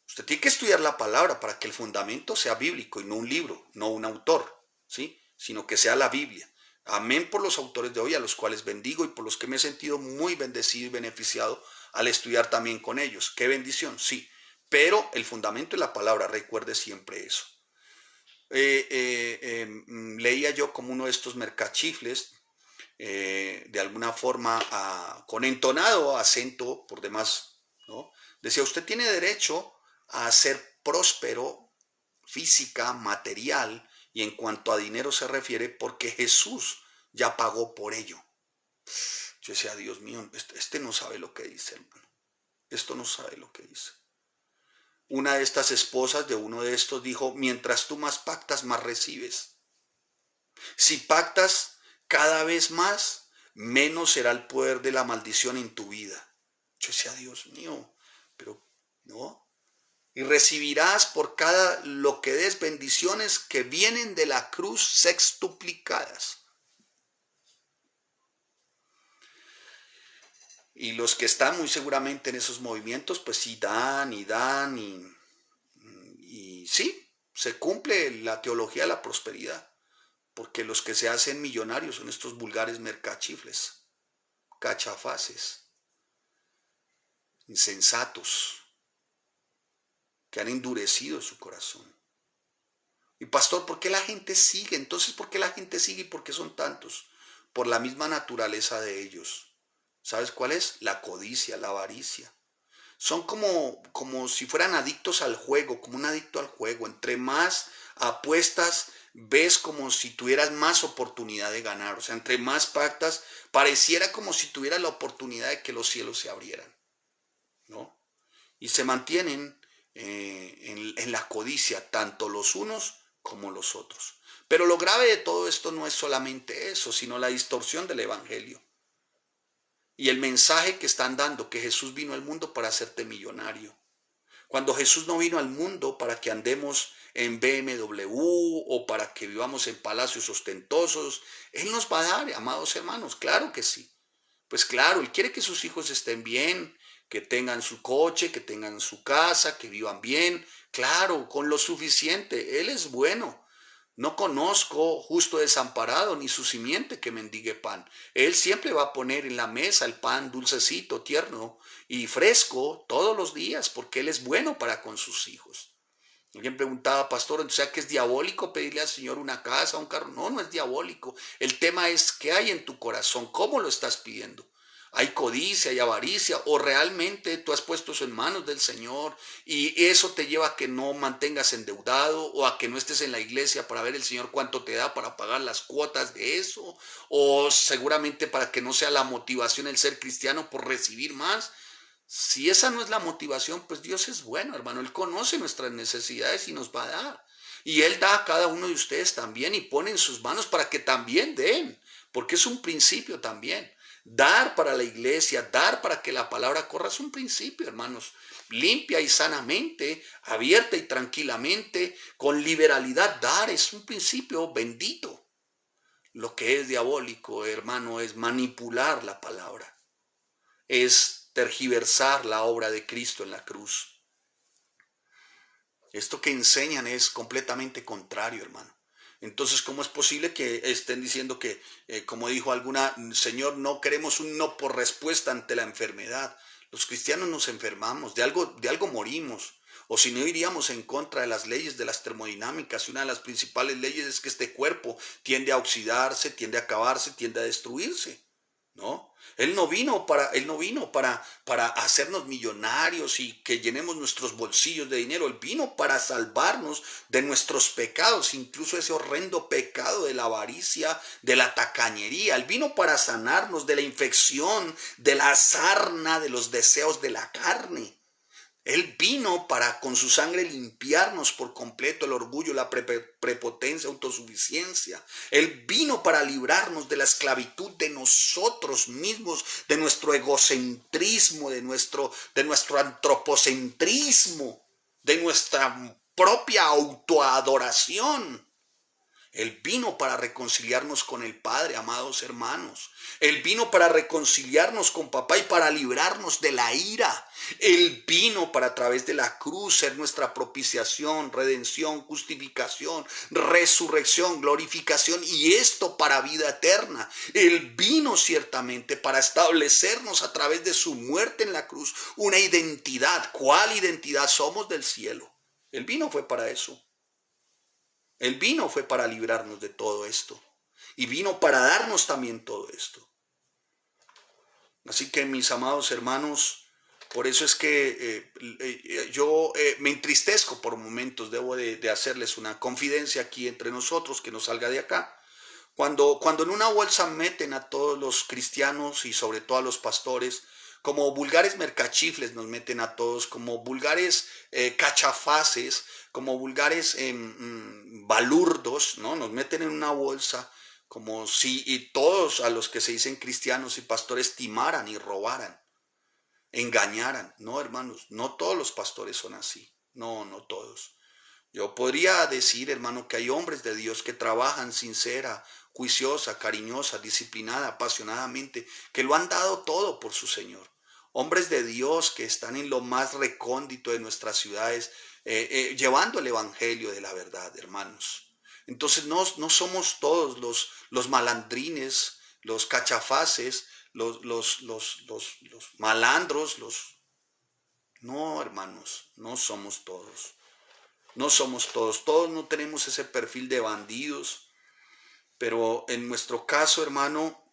[SPEAKER 1] Usted tiene que estudiar la palabra para que el fundamento sea bíblico y no un libro, no un autor, ¿sí? Sino que sea la Biblia. Amén por los autores de hoy, a los cuales bendigo y por los que me he sentido muy bendecido y beneficiado al estudiar también con ellos. ¡Qué bendición! Sí, pero el fundamento es la palabra, recuerde siempre eso. Leía yo como uno de estos mercachifles, de alguna forma con entonado acento por demás, ¿no? Decía, usted tiene derecho a ser próspero física, material y en cuanto a dinero se refiere porque Jesús ya pagó por ello. Yo decía, Dios mío, este no sabe lo que dice, hermano. Esto no sabe lo que dice. Una de estas esposas de uno de estos dijo, mientras tú más pactas, más recibes. Si pactas cada vez más, menos será el poder de la maldición en tu vida. Yo decía, Dios mío, pero no. Y recibirás por cada lo que des bendiciones que vienen de la cruz sextuplicadas. Y los que están muy seguramente en esos movimientos, pues sí dan y sí, se cumple la teología de la prosperidad. Porque los que se hacen millonarios son estos vulgares mercachifles, cachafaces, insensatos, que han endurecido su corazón. Y pastor, ¿por qué la gente sigue? Entonces, ¿por qué la gente sigue y por qué son tantos? Por la misma naturaleza de ellos. ¿Sabes cuál es? La codicia, la avaricia. Son como si fueran adictos al juego, como un adicto al juego. Entre más apuestas, ves como si tuvieras más oportunidad de ganar. O sea, entre más pactas, pareciera como si tuvieras la oportunidad de que los cielos se abrieran, ¿no? Y se mantienen en la codicia, tanto los unos como los otros. Pero lo grave de todo esto no es solamente eso, sino la distorsión del evangelio. Y el mensaje que están dando, que Jesús vino al mundo para hacerte millonario. Cuando Jesús no vino al mundo para que andemos en BMW o para que vivamos en palacios ostentosos, Él nos va a dar, amados hermanos, claro que sí. Pues claro, Él quiere que sus hijos estén bien, que tengan su coche, que tengan su casa, que vivan bien, claro, con lo suficiente. Él es bueno. No conozco justo desamparado ni su simiente que mendigue pan. Él siempre va a poner en la mesa el pan dulcecito, tierno y fresco todos los días, porque Él es bueno para con sus hijos. Alguien preguntaba, pastor, ¿o sea que es diabólico pedirle al Señor una casa, un carro? No, no es diabólico. El tema es qué hay en tu corazón, cómo lo estás pidiendo. ¿Hay codicia, hay avaricia o realmente tú has puesto eso en manos del Señor y eso te lleva a que no mantengas endeudado o a que no estés en la iglesia para ver el Señor cuánto te da para pagar las cuotas de eso o seguramente para que no sea la motivación el ser cristiano por recibir más? Si esa no es la motivación, pues Dios es bueno, hermano. Él conoce nuestras necesidades y nos va a dar. Y Él da a cada uno de ustedes también y pone en sus manos para que también den, porque es un principio también. Dar para la iglesia, dar para que la palabra corra es un principio, hermanos. Limpia y sanamente, abierta y tranquilamente, con liberalidad, dar es un principio bendito. Lo que es diabólico, hermano, es manipular la palabra. Es tergiversar la obra de Cristo en la cruz. Esto que enseñan es completamente contrario, hermano. Entonces, ¿cómo es posible que estén diciendo que, como dijo alguna, Señor, no queremos un no por respuesta ante la enfermedad? Los cristianos nos enfermamos, de algo morimos. O si no, iríamos en contra de las leyes de las termodinámicas. Y una de las principales leyes es que este cuerpo tiende a oxidarse, tiende a acabarse, tiende a destruirse, ¿no? Él no vino para hacernos millonarios y que llenemos nuestros bolsillos de dinero. Él vino para salvarnos de nuestros pecados, incluso ese horrendo pecado de la avaricia, de la tacañería. Él vino para sanarnos de la infección, de la sarna, de los deseos de la carne. Él vino para con su sangre limpiarnos por completo el orgullo, la prepotencia, autosuficiencia. Él vino para librarnos de la esclavitud de nosotros mismos, de nuestro egocentrismo, de nuestro antropocentrismo, de nuestra propia autoadoración. Él vino para reconciliarnos con el Padre, amados hermanos. Él vino para reconciliarnos con papá y para librarnos de la ira. Él vino para a través de la cruz ser nuestra propiciación, redención, justificación, resurrección, glorificación y esto para vida eterna. Él vino ciertamente para establecernos a través de su muerte en la cruz una identidad. ¿Cuál identidad? Somos del cielo. Él vino fue para eso. Él vino fue para librarnos de todo esto. Y vino para darnos también todo esto. Así que mis amados hermanos, por eso es que yo me entristezco por momentos. Debo de hacerles una confidencia aquí entre nosotros, que no salga de acá. Cuando en una bolsa meten a todos los cristianos y sobre todo a los pastores, como vulgares mercachifles nos meten a todos, como vulgares cachafaces, como vulgares balurdos, ¿no? Nos meten en una bolsa como si y todos a los que se dicen cristianos y pastores timaran y robaran, engañaran. No, hermanos, no todos los pastores son así. No, no todos. Yo podría decir, hermano, que hay hombres de Dios que trabajan sincera, juiciosa, cariñosa, disciplinada, apasionadamente, que lo han dado todo por su Señor. Hombres de Dios que están en lo más recóndito de nuestras ciudades, llevando el evangelio de la verdad, hermanos. Entonces no somos todos los malandrines, los cachafaces, los malandros, No, hermanos, no somos todos. No somos todos, todos no tenemos ese perfil de bandidos, pero en nuestro caso, hermano,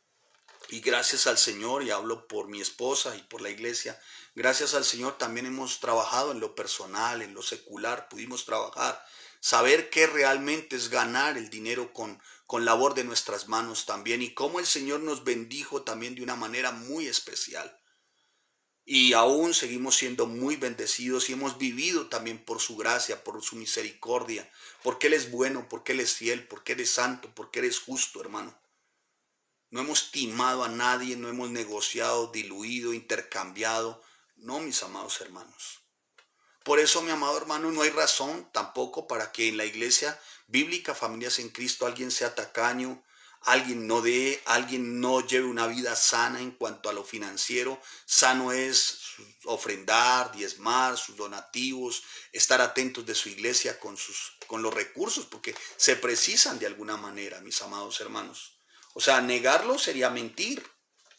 [SPEAKER 1] y gracias al Señor, y hablo por mi esposa y por la iglesia, gracias al Señor también hemos trabajado en lo personal, en lo secular, pudimos trabajar, saber qué realmente es ganar el dinero con labor de nuestras manos también, y cómo el Señor nos bendijo también de una manera muy especial. Y aún seguimos siendo muy bendecidos y hemos vivido también por su gracia, por su misericordia, porque Él es bueno, porque Él es fiel, porque Él es santo, porque Él es justo, hermano. No hemos timado a nadie, no hemos negociado, diluido, intercambiado. No, mis amados hermanos. Por eso, mi amado hermano, no hay razón tampoco para que en la iglesia bíblica, Familias en Cristo, alguien sea tacaño, alguien no dé, alguien no lleve una vida sana en cuanto a lo financiero. Sano es ofrendar, diezmar, sus donativos, estar atentos de su iglesia con los recursos, porque se precisan de alguna manera, mis amados hermanos. O sea, negarlo sería mentir,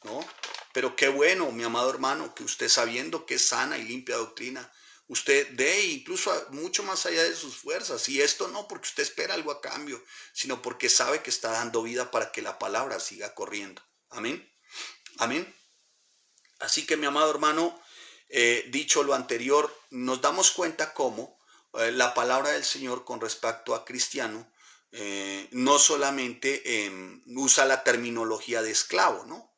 [SPEAKER 1] ¿no? Pero qué bueno, mi amado hermano, que usted sabiendo que es sana y limpia doctrina, usted dé incluso mucho más allá de sus fuerzas. Y esto no porque usted espera algo a cambio, sino porque sabe que está dando vida para que la palabra siga corriendo. Amén. Amén. Así que, mi amado hermano, dicho lo anterior, nos damos cuenta cómo la palabra del Señor con respecto a cristiano no solamente usa la terminología de esclavo, ¿no?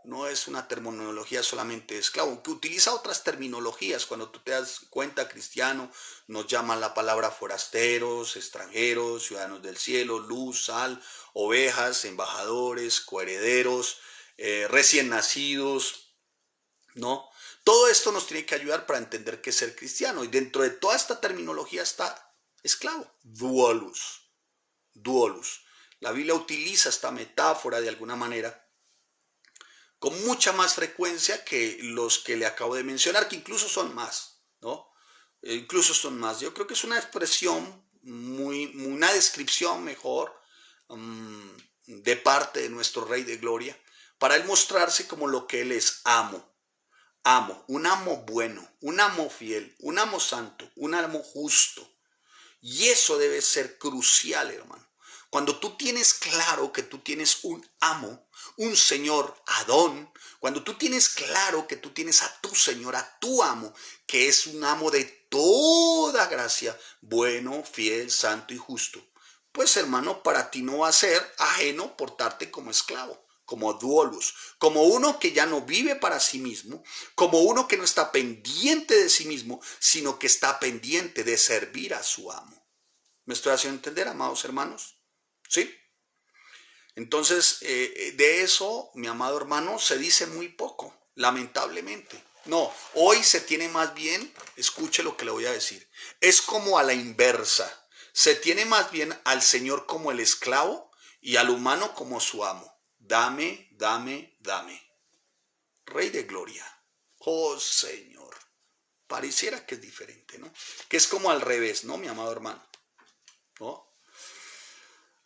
[SPEAKER 1] No es una terminología solamente de esclavo, que utiliza otras terminologías. Cuando tú te das cuenta, cristiano, nos llaman la palabra forasteros, extranjeros, ciudadanos del cielo, luz, sal, ovejas, embajadores, coherederos, recién nacidos, ¿no? Todo esto nos tiene que ayudar para entender qué es ser cristiano. Y dentro de toda esta terminología está esclavo, duolus, duolus. La Biblia utiliza esta metáfora de alguna manera con mucha más frecuencia que los que le acabo de mencionar, que incluso son más, ¿no? Incluso son más. Yo creo que es una expresión una descripción mejor de parte de nuestro Rey de Gloria, para él mostrarse como lo que él es, amo, un amo bueno, un amo fiel, un amo santo, un amo justo. Y eso debe ser crucial, hermano. Cuando tú tienes claro que tú tienes un amo, un Señor, Adón, cuando tú tienes claro que tú tienes a tu Señor, a tu amo, que es un amo de toda gracia, bueno, fiel, santo y justo, pues hermano, para ti no va a ser ajeno portarte como esclavo, como doulos, como uno que ya no vive para sí mismo, como uno que no está pendiente de sí mismo, sino que está pendiente de servir a su amo. ¿Me estoy haciendo entender, amados hermanos? ¿Sí? Entonces, de eso, mi amado hermano, se dice muy poco, lamentablemente. No, hoy se tiene más bien, escuche lo que le voy a decir, es como a la inversa. Se tiene más bien al Señor como el esclavo y al humano como su amo. Dame, dame, dame. Rey de gloria. Oh Señor. Pareciera que es diferente, ¿no? Que es como al revés, ¿no, mi amado hermano? ¿No?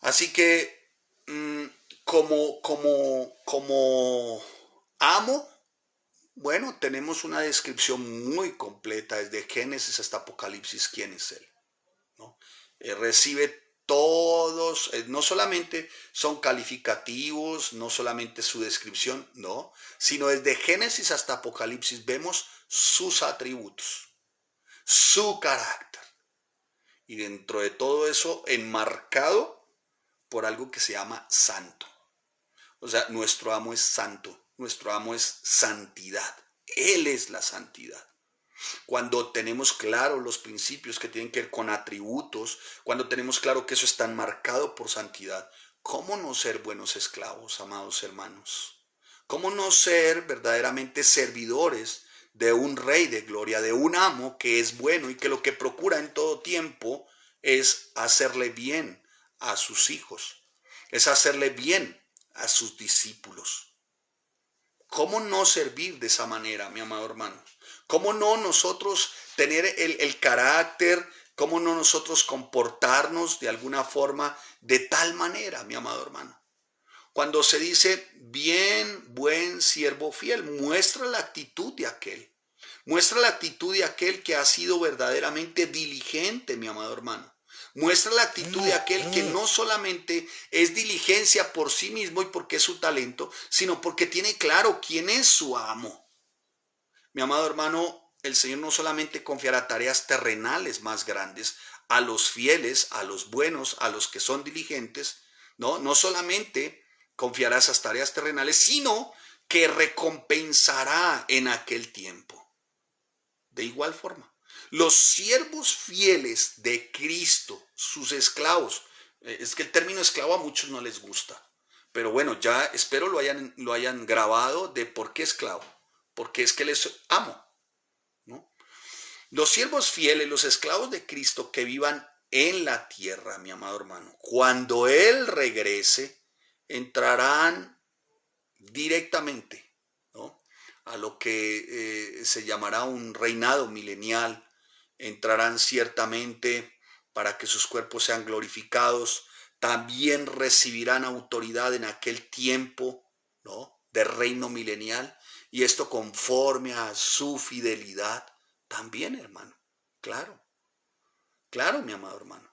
[SPEAKER 1] Así que como amo, bueno, tenemos una descripción muy completa desde Génesis hasta Apocalipsis, quién es Él, ¿no? Recibe todos, no solamente son calificativos, no solamente su descripción, no, sino desde Génesis hasta Apocalipsis vemos sus atributos, su carácter. Y dentro de todo eso, enmarcado por algo que se llama santo. O sea, nuestro amo es santo, nuestro amo es santidad. Él es la santidad. Cuando tenemos claro los principios que tienen que ver con atributos, cuando tenemos claro que eso está marcado por santidad, ¿cómo no ser buenos esclavos, amados hermanos? ¿Cómo no ser verdaderamente servidores de un rey de gloria, de un amo que es bueno y que lo que procura en todo tiempo es hacerle bien a sus hijos, es hacerle bien a sus discípulos? ¿Cómo no servir de esa manera, mi amado hermano? ¿Cómo no nosotros tener el carácter? ¿Cómo no nosotros comportarnos de alguna forma de tal manera, mi amado hermano? Cuando se dice bien, buen siervo fiel, muestra la actitud de aquel. Muestra la actitud de aquel que ha sido verdaderamente diligente, mi amado hermano. Muestra la actitud de aquel que no solamente es diligencia por sí mismo y porque es su talento, sino porque tiene claro quién es su amo. Mi amado hermano, el Señor no solamente confiará tareas terrenales más grandes a los fieles, a los buenos, a los que son diligentes, no solamente confiará esas tareas terrenales, sino que recompensará en aquel tiempo. De igual forma, los siervos fieles de Cristo, sus esclavos, es que el término esclavo a muchos no les gusta, pero bueno, ya espero lo hayan grabado de por qué esclavo, porque es que les amo, ¿no? Los siervos fieles, los esclavos de Cristo que vivan en la tierra, mi amado hermano, cuando Él regrese, entrarán directamente, ¿no?, a lo que se llamará un reinado milenial. Entrarán ciertamente para que sus cuerpos sean glorificados. También recibirán autoridad en aquel tiempo, ¿no?, de reino milenial. Y esto conforme a su fidelidad también, hermano. Claro, claro, mi amado hermano.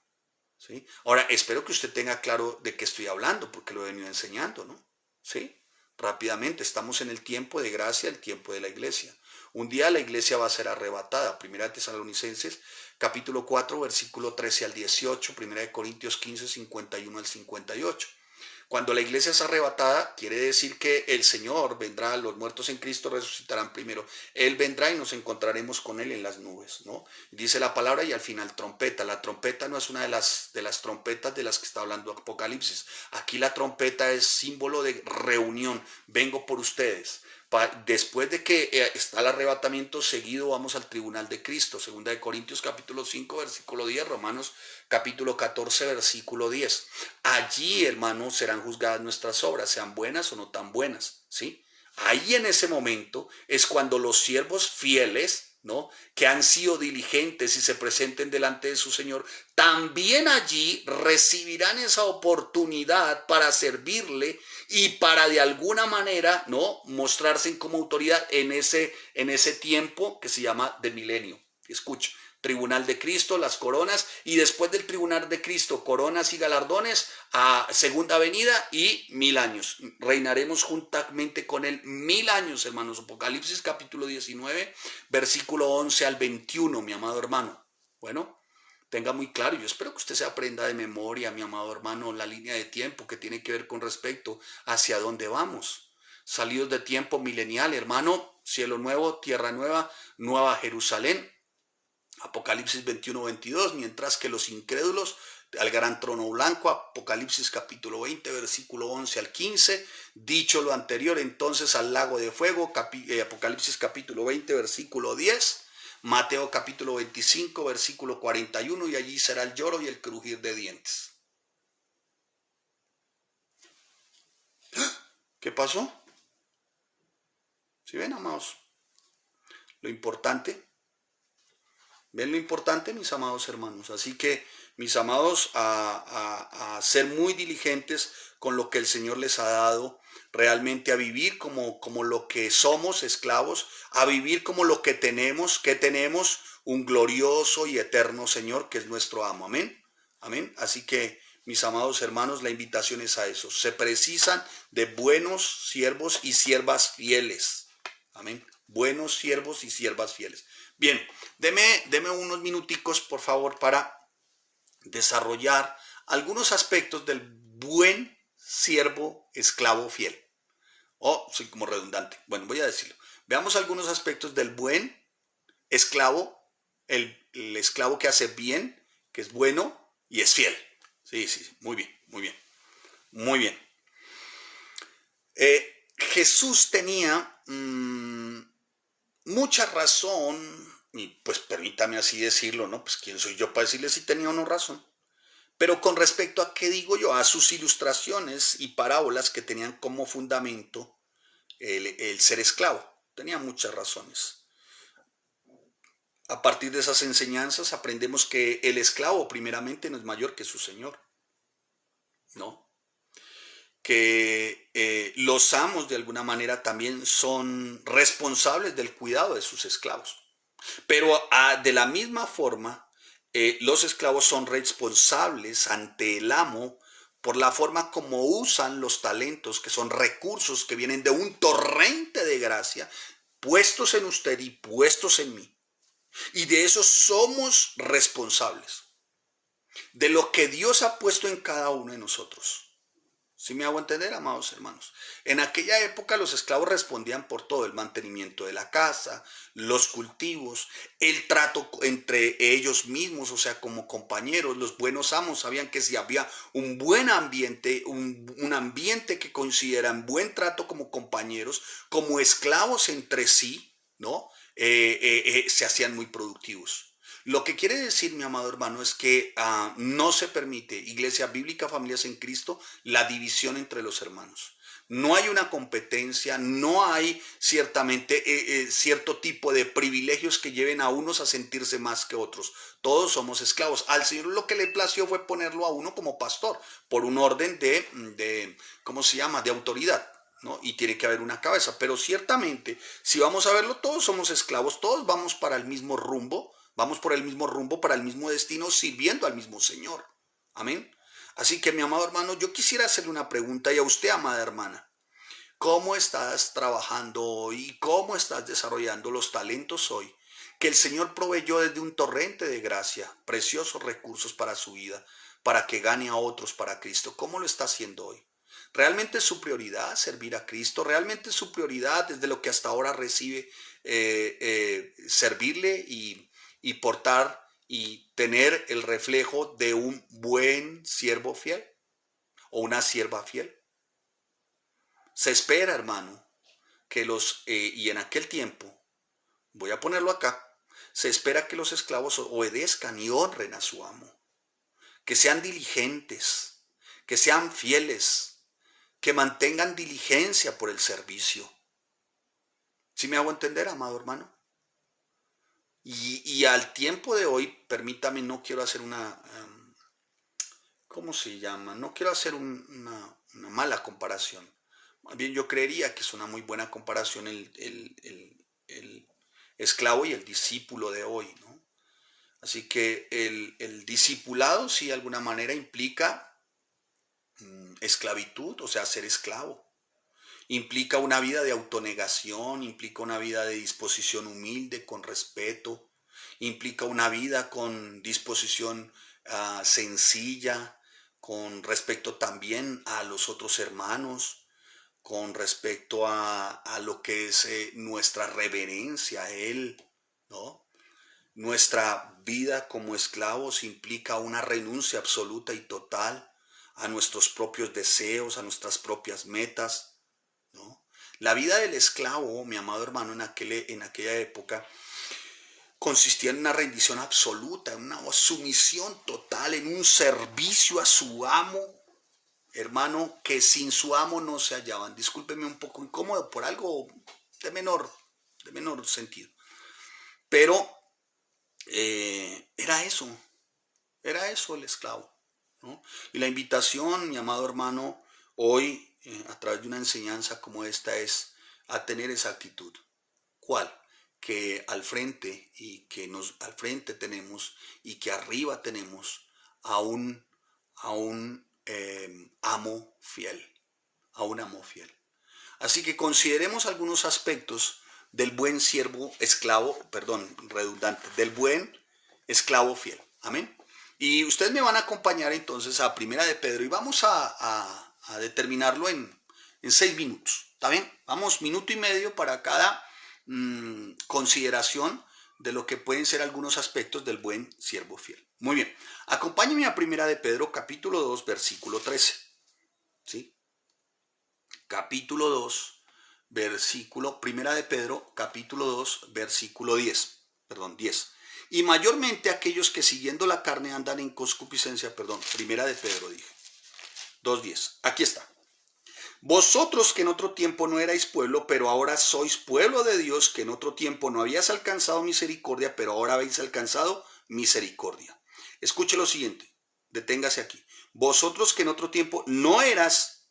[SPEAKER 1] ¿Sí? Ahora, espero que usted tenga claro de qué estoy hablando, porque lo he venido enseñando, ¿no? ¿Sí? Rápidamente, estamos en el tiempo de gracia, el tiempo de la iglesia. Un día la iglesia va a ser arrebatada. Primera de Tesalonicenses, capítulo 4, versículo 13 al 18. Primera de Corintios 15, 51 al 58. Cuando la iglesia es arrebatada, quiere decir que el Señor vendrá, los muertos en Cristo resucitarán primero. Él vendrá y nos encontraremos con Él en las nubes, ¿no? Dice la palabra y al final trompeta. La trompeta no es una de las trompetas de las que está hablando Apocalipsis. Aquí la trompeta es símbolo de reunión. Vengo por ustedes. Después de que está el arrebatamiento, seguido vamos al tribunal de Cristo. Segunda de Corintios capítulo 5, versículo 10, Romanos capítulo 14, versículo 10. Allí, hermanos, serán juzgadas nuestras obras, sean buenas o no tan buenas, ¿sí? Ahí en ese momento es cuando los siervos fieles, ¿no?, que han sido diligentes y se presenten delante de su Señor, también allí recibirán esa oportunidad para servirle y para de alguna manera, ¿no?, mostrarse como autoridad en ese tiempo que se llama de milenio. Escucha, Tribunal de Cristo, las coronas, y después del tribunal de Cristo, coronas y galardones, a segunda venida y 1000 años. Reinaremos juntamente con él 1000 años, hermanos. Apocalipsis capítulo 19, versículo 11 al 21, mi amado hermano. Bueno, tenga muy claro, yo espero que usted se aprenda de memoria, mi amado hermano, la línea de tiempo que tiene que ver con respecto hacia dónde vamos. Salidos de tiempo milenial, hermano, cielo nuevo, tierra nueva, nueva Jerusalén. Apocalipsis 21, 22, mientras que los incrédulos al gran trono blanco, Apocalipsis capítulo 20, versículo 11 al 15, dicho lo anterior, entonces al lago de fuego, Apocalipsis capítulo 20, versículo 10, Mateo capítulo 25, versículo 41, y allí será el lloro y el crujir de dientes. ¿Qué pasó? ¿Sí ven, amados? Lo importante. ¿Ven lo importante, mis amados hermanos? Así que, mis amados, a ser muy diligentes con lo que el Señor les ha dado, realmente a vivir como lo que somos, esclavos, a vivir como lo que tenemos, un glorioso y eterno Señor, que es nuestro amo. Amén. Amén. Así que, mis amados hermanos, la invitación es a eso. Se precisan de buenos siervos y siervas fieles. Amén. Buenos siervos y siervas fieles. Bien, deme unos minuticos, por favor, para desarrollar algunos aspectos del buen siervo esclavo fiel. Soy como redundante. Bueno, voy a decirlo. Veamos algunos aspectos del buen esclavo, el esclavo que hace bien, que es bueno y es fiel. Sí, muy bien, muy bien, muy bien. Jesús tenía mucha razón, y pues permítame así decirlo, ¿no? Pues quién soy yo para decirle si tenía o no razón. Pero con respecto a qué digo yo, a sus ilustraciones y parábolas que tenían como fundamento el ser esclavo. Tenía muchas razones. A partir de esas enseñanzas aprendemos que el esclavo primeramente no es mayor que su señor, ¿no? Que los amos de alguna manera también son responsables del cuidado de sus esclavos. Pero de la misma forma, los esclavos son responsables ante el amo por la forma como usan los talentos, que son recursos que vienen de un torrente de gracia, puestos en usted y puestos en mí. Y de eso somos responsables, de lo que Dios ha puesto en cada uno de nosotros. ¿Sí me hago entender, amados hermanos? En aquella época los esclavos respondían por todo, el mantenimiento de la casa, los cultivos, el trato entre ellos mismos, o sea, como compañeros. Los buenos amos sabían que si había un buen ambiente, un ambiente que consideran buen trato como compañeros, como esclavos entre sí, ¿no? Se hacían muy productivos. Lo que quiere decir, mi amado hermano, es que no se permite, Iglesia Bíblica, Familias en Cristo, la división entre los hermanos. No hay una competencia, no hay ciertamente cierto tipo de privilegios que lleven a unos a sentirse más que otros. Todos somos esclavos. Al Señor lo que le plació fue ponerlo a uno como pastor, por un orden ¿cómo se llama?, de autoridad, ¿no? Y tiene que haber una cabeza. Pero ciertamente, si vamos a verlo, todos somos esclavos, todos vamos para el mismo rumbo. Vamos por el mismo rumbo, para el mismo destino, sirviendo al mismo Señor. Amén. Así que, mi amado hermano, yo quisiera hacerle una pregunta y a usted, amada hermana. ¿Cómo estás trabajando hoy? ¿Cómo estás desarrollando los talentos hoy que el Señor proveyó desde un torrente de gracia, preciosos recursos para su vida, para que gane a otros para Cristo? ¿Cómo lo está haciendo hoy? ¿Realmente es su prioridad servir a Cristo? ¿Realmente es su prioridad desde lo que hasta ahora recibe servirle y portar y tener el reflejo de un buen siervo fiel o una sierva fiel? Se espera, hermano, que y en aquel tiempo, voy a ponerlo acá, se espera que los esclavos obedezcan y honren a su amo, que sean diligentes, que sean fieles, que mantengan diligencia por el servicio. ¿Sí me hago entender, amado hermano? Y al tiempo de hoy, permítame, no quiero hacer ¿cómo se llama? No quiero hacer una mala comparación. Más bien yo creería que es una muy buena comparación el esclavo y el discípulo de hoy, ¿no? Así que el discipulado, sí, de alguna manera implica esclavitud, o sea, ser esclavo. Implica una vida de autonegación, implica una vida de disposición humilde, con respeto, implica una vida con disposición sencilla, con respecto también a los otros hermanos, con respecto a lo que es nuestra reverencia a Él, ¿no? Nuestra vida como esclavos implica una renuncia absoluta y total a nuestros propios deseos, a nuestras propias metas, ¿no? La vida del esclavo, mi amado hermano, en aquella época, consistía en una rendición absoluta, en una sumisión total, en un servicio a su amo, hermano, que sin su amo no se hallaban. Discúlpeme un poco incómodo por algo de menor sentido. Pero era eso el esclavo, ¿no? Y la invitación, mi amado hermano, hoy, a través de una enseñanza como esta, es a tener esa actitud. ¿Cuál? Que al frente al frente tenemos y que arriba tenemos a un amo fiel, a un amo fiel. Así que consideremos algunos aspectos del buen siervo esclavo, perdón, redundante, del buen esclavo fiel. Amén. Y ustedes me van a acompañar entonces a Primera de Pedro y vamos a determinarlo en 6 minutos. ¿Está bien? Vamos, minuto y medio para cada consideración de lo que pueden ser algunos aspectos del buen siervo fiel. Muy bien. Acompáñenme a Primera de Pedro, capítulo 2, versículo 13. ¿Sí? Capítulo 2, Primera de Pedro, capítulo 2, versículo 10. Perdón, 10. Y mayormente aquellos que siguiendo la carne andan en concupiscencia, Primera de Pedro dije. 2:10. Aquí está. Vosotros que en otro tiempo no erais pueblo, pero ahora sois pueblo de Dios, que en otro tiempo no habías alcanzado misericordia, pero ahora habéis alcanzado misericordia. Escuche lo siguiente, deténgase aquí. Vosotros que en otro tiempo no erais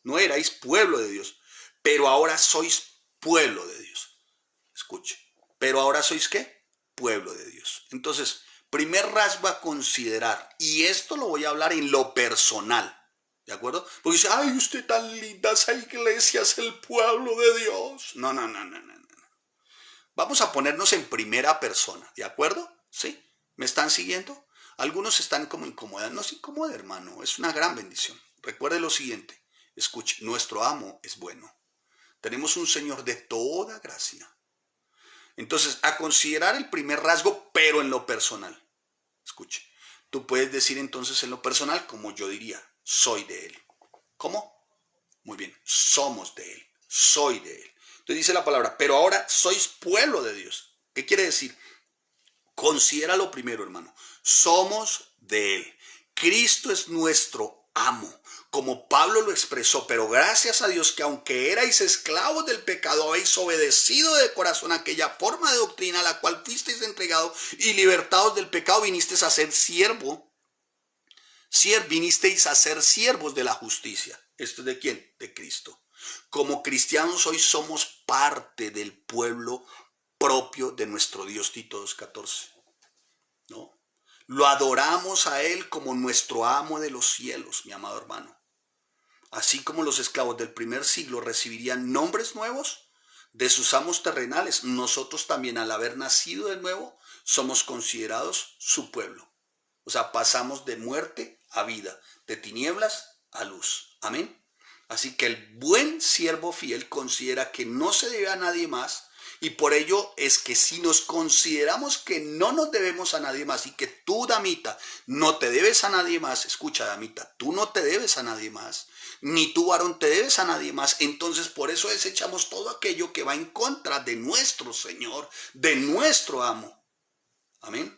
[SPEAKER 1] pueblo de Dios, pero ahora sois pueblo de Dios. Escuche, pero ahora sois ¿qué? Pueblo de Dios. Entonces, primer rasgo a considerar, y esto lo voy a hablar en lo personal. ¿De acuerdo? Porque dice, ay, usted tan linda, esa iglesia es el pueblo de Dios. No. Vamos a ponernos en primera persona, ¿de acuerdo? ¿Sí? ¿Me están siguiendo? Algunos están como incomodados. No se incomode, hermano, es una gran bendición. Recuerde lo siguiente, escuche, nuestro amo es bueno. Tenemos un Señor de toda gracia. Entonces, a considerar el primer rasgo, pero en lo personal. Escuche, tú puedes decir entonces en lo personal, como yo diría, soy de Él. ¿Cómo? Muy bien, somos de Él, soy de Él. Entonces dice la palabra, pero ahora sois pueblo de Dios. ¿Qué quiere decir? Considéralo primero, hermano. Somos de Él. Cristo es nuestro amo, como Pablo lo expresó, pero gracias a Dios que aunque erais esclavos del pecado, habéis obedecido de corazón aquella forma de doctrina a la cual fuisteis entregados y libertados del pecado, vinisteis a ser vinisteis a ser siervos de la justicia. ¿Esto es de quién? De Cristo. Como cristianos hoy somos parte del pueblo propio de nuestro Dios. Tito 2:14. ¿No? Lo adoramos a Él como nuestro amo de los cielos, mi amado hermano. Así como los esclavos del primer siglo recibirían nombres nuevos de sus amos terrenales, nosotros también, al haber nacido de nuevo, somos considerados su pueblo. O sea, pasamos de muerte a vida, de tinieblas a luz. Amén. Así que el buen siervo fiel considera que no se debe a nadie más, y por ello es que si nos consideramos que no nos debemos a nadie más y que tú, damita, no te debes a nadie más, escucha, damita, tú no te debes a nadie más, ni tú, varón, te debes a nadie más, entonces por eso desechamos todo aquello que va en contra de nuestro Señor, de nuestro amo. Amén.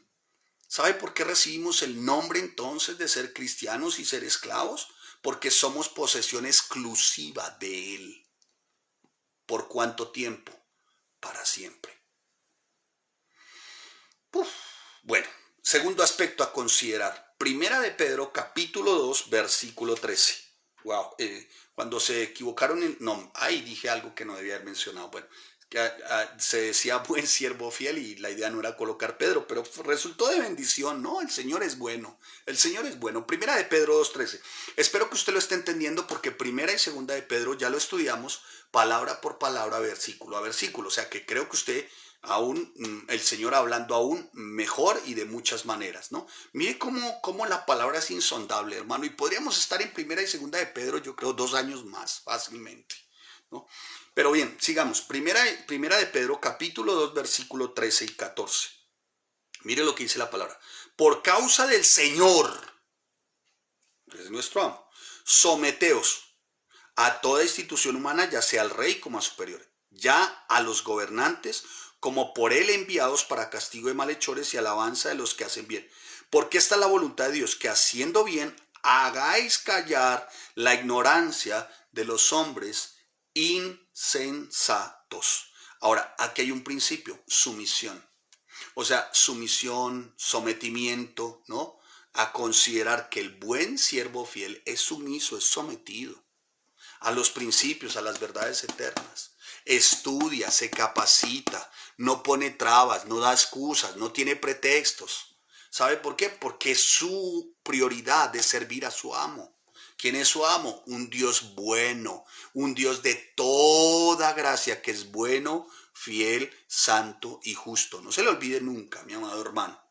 [SPEAKER 1] ¿Sabe por qué recibimos el nombre entonces de ser cristianos y ser esclavos? Porque somos posesión exclusiva de Él. ¿Por cuánto tiempo? Para siempre. Bueno, segundo aspecto a considerar. Primera de Pedro, capítulo 2, versículo 13. Wow, cuando se equivocaron, no, ahí dije algo que no debía haber mencionado. Bueno, se decía buen siervo fiel y la idea no era colocar Pedro, pero resultó de bendición, ¿no? El Señor es bueno, el Señor es bueno. Primera de Pedro 2:13. Espero que usted lo esté entendiendo porque primera y segunda de Pedro ya lo estudiamos palabra por palabra, versículo a versículo. O sea que creo que usted aún, el Señor hablando aún mejor y de muchas maneras, ¿no? Mire cómo la palabra es insondable, hermano, y podríamos estar en primera y segunda de Pedro, yo creo, 2 años más fácilmente, ¿no? Pero bien, sigamos. Primera de Pedro, capítulo 2, versículo 13 y 14. Mire lo que dice la palabra. Por causa del Señor, que es nuestro amo, someteos a toda institución humana, ya sea al rey como a superiores, ya a los gobernantes como por él enviados para castigo de malhechores y alabanza de los que hacen bien. Porque esta es la voluntad de Dios, que haciendo bien hagáis callar la ignorancia de los hombres insensatos. Ahora, aquí hay un principio, sumisión. O sea, sumisión, sometimiento, ¿no? A considerar que el buen siervo fiel es sumiso, es sometido a los principios, a las verdades eternas. Estudia, se capacita, no pone trabas, no da excusas, no tiene pretextos. ¿Sabe por qué? Porque su prioridad es servir a su amo. ¿Quién es su amo? Un Dios bueno, un Dios de toda gracia, que es bueno, fiel, santo y justo. No se le olvide nunca, mi amado hermano.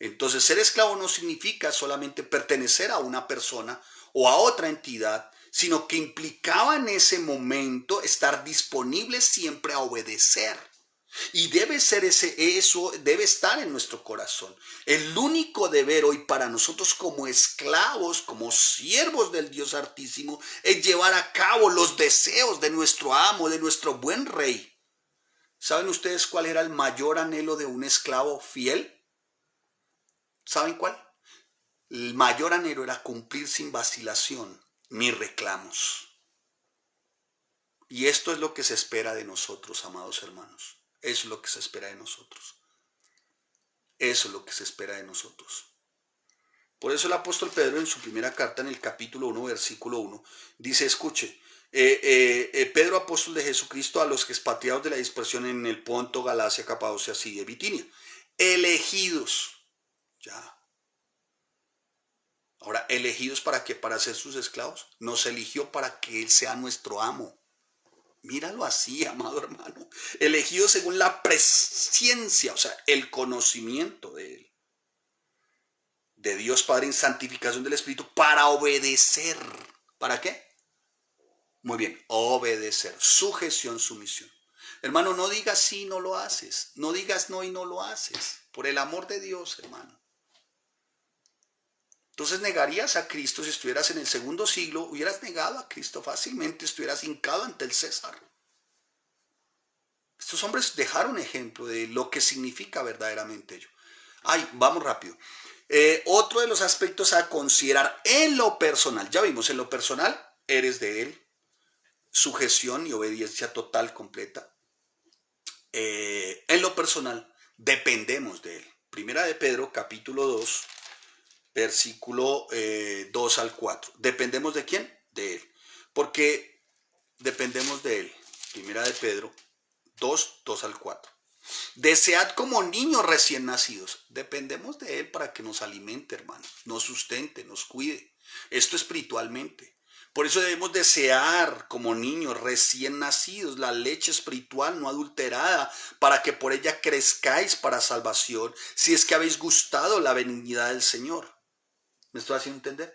[SPEAKER 1] Entonces, ser esclavo no significa solamente pertenecer a una persona o a otra entidad, sino que implicaba en ese momento estar disponible siempre a obedecer. Y debe ser eso debe estar en nuestro corazón. El único deber hoy para nosotros como esclavos, como siervos del Dios Altísimo, es llevar a cabo los deseos de nuestro amo, de nuestro buen rey. ¿Saben ustedes cuál era el mayor anhelo de un esclavo fiel? ¿Saben cuál? El mayor anhelo era cumplir sin vacilación mis reclamos. Y esto es lo que se espera de nosotros, amados hermanos. Eso es lo que se espera de nosotros. Eso es lo que se espera de nosotros. Por eso el apóstol Pedro en su primera carta, en el capítulo 1, versículo 1, dice, escuche, Pedro, apóstol de Jesucristo, a los expatriados de la dispersión en el Ponto, Galacia, Capadocia, Siria y Bitinia, elegidos, ya. Ahora, ¿elegidos para qué? ¿Para ser sus esclavos? Nos eligió para que Él sea nuestro amo. Míralo así, amado hermano. Elegidos según la presciencia, o sea, el conocimiento de Él. De Dios Padre en santificación del Espíritu para obedecer. ¿Para qué? Muy bien, obedecer. Sujeción, sumisión. Hermano, no digas sí y no lo haces. No digas no y no lo haces. Por el amor de Dios, hermano. Entonces negarías a Cristo si estuvieras en el segundo siglo, hubieras negado a Cristo fácilmente, estuvieras hincado ante el César. Estos hombres dejaron ejemplo de lo que significa verdaderamente ello. Ay, vamos rápido. Otro de los aspectos a considerar en lo personal, ya vimos, en lo personal eres de Él, sujeción y obediencia total, completa. En lo personal dependemos de Él. Primera de Pedro, capítulo 2, versículo 2 al 4. ¿Dependemos de quién? De Él. Porque dependemos de Él. Primera de Pedro 2, 2 al 4. Desead como niños recién nacidos. Dependemos de Él para que nos alimente, hermano, nos sustente, nos cuide. Esto espiritualmente. Por eso debemos desear como niños recién nacidos la leche espiritual no adulterada, para que por ella crezcáis para salvación, si es que habéis gustado la benignidad del Señor. ¿Me estoy haciendo entender?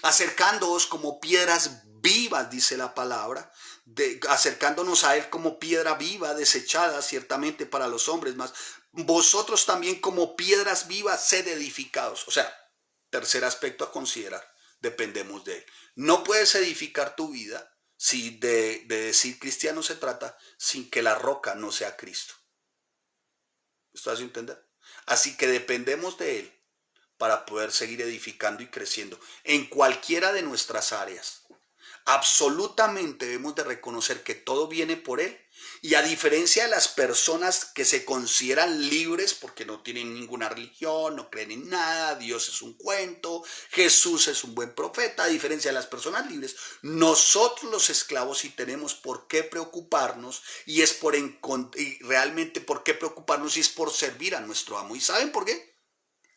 [SPEAKER 1] Acercándoos como piedras vivas, dice la palabra, acercándonos a Él como piedra viva, desechada ciertamente para los hombres, mas vosotros también como piedras vivas sed edificados. O sea, tercer aspecto a considerar, dependemos de Él. No puedes edificar tu vida si de decir cristiano se trata sin que la roca no sea Cristo. ¿Me estoy haciendo entender? Así que dependemos de Él para poder seguir edificando y creciendo en cualquiera de nuestras áreas. Absolutamente debemos de reconocer que todo viene por Él. Y a diferencia de las personas que se consideran libres porque no tienen ninguna religión, no creen en nada, Dios es un cuento, Jesús es un buen profeta, a diferencia de las personas libres, nosotros los esclavos sí tenemos por qué preocuparnos y es y realmente por qué preocuparnos y es por servir a nuestro amo. ¿Y saben por qué?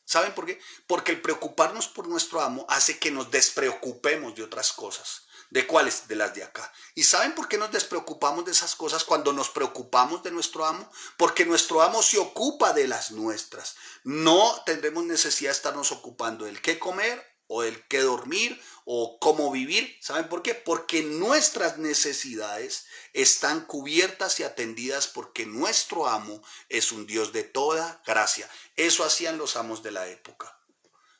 [SPEAKER 1] ¿Saben por qué? Porque el preocuparnos por nuestro amo hace que nos despreocupemos de otras cosas. ¿De cuáles? De las de acá. ¿Y saben por qué nos despreocupamos de esas cosas cuando nos preocupamos de nuestro amo? Porque nuestro amo se ocupa de las nuestras. No tendremos necesidad de estarnos ocupando del qué comer o del qué dormir o cómo vivir. ¿Saben por qué? Porque nuestras necesidades están cubiertas y atendidas porque nuestro amo es un Dios de toda gracia. Eso hacían los amos de la época.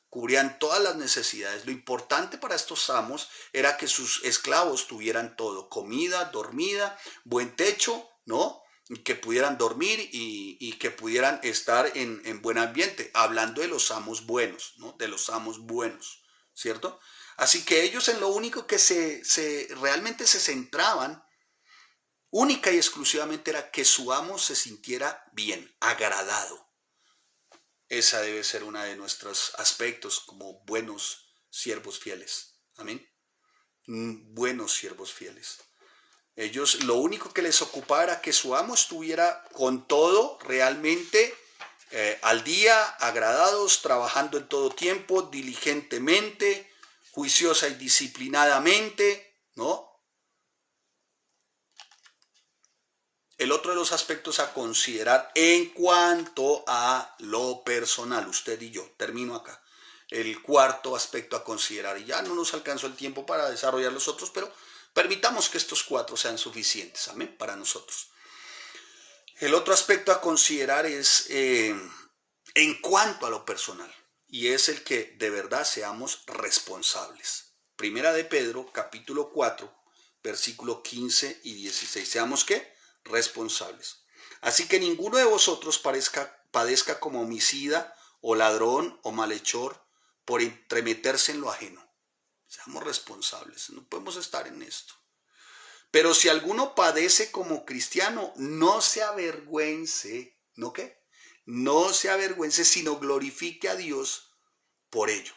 [SPEAKER 1] Cubrían todas las necesidades. Lo importante para estos amos era que sus esclavos tuvieran todo: comida, dormida, buen techo, ¿no? Y que pudieran dormir y que pudieran estar en buen ambiente. Hablando de los amos buenos, ¿no? De los amos buenos, ¿cierto? Así que ellos en lo único que realmente se centraban, única y exclusivamente, era que su amo se sintiera bien, agradado. Esa debe ser uno de nuestros aspectos como buenos siervos fieles. Amén. Buenos siervos fieles. Ellos lo único que les ocupaba era que su amo estuviera con todo realmente al día, agradados, trabajando en todo tiempo, diligentemente, juiciosa y disciplinadamente, ¿no? El otro de los aspectos a considerar en cuanto a lo personal, usted y yo, termino acá. El cuarto aspecto a considerar, y ya no nos alcanzó el tiempo para desarrollar los otros, pero permitamos que estos cuatro sean suficientes, amén, para nosotros. El otro aspecto a considerar es en cuanto a lo personal, y es el que de verdad seamos responsables. Primera de Pedro, capítulo 4, versículo 15 y 16. ¿Seamos qué? Responsables. Así que ninguno de vosotros padezca como homicida o ladrón o malhechor por entremeterse en lo ajeno. Seamos responsables, no podemos estar en esto. Pero si alguno padece como cristiano, no se avergüence, ¿no qué? No se avergüence, sino glorifique a Dios por ello.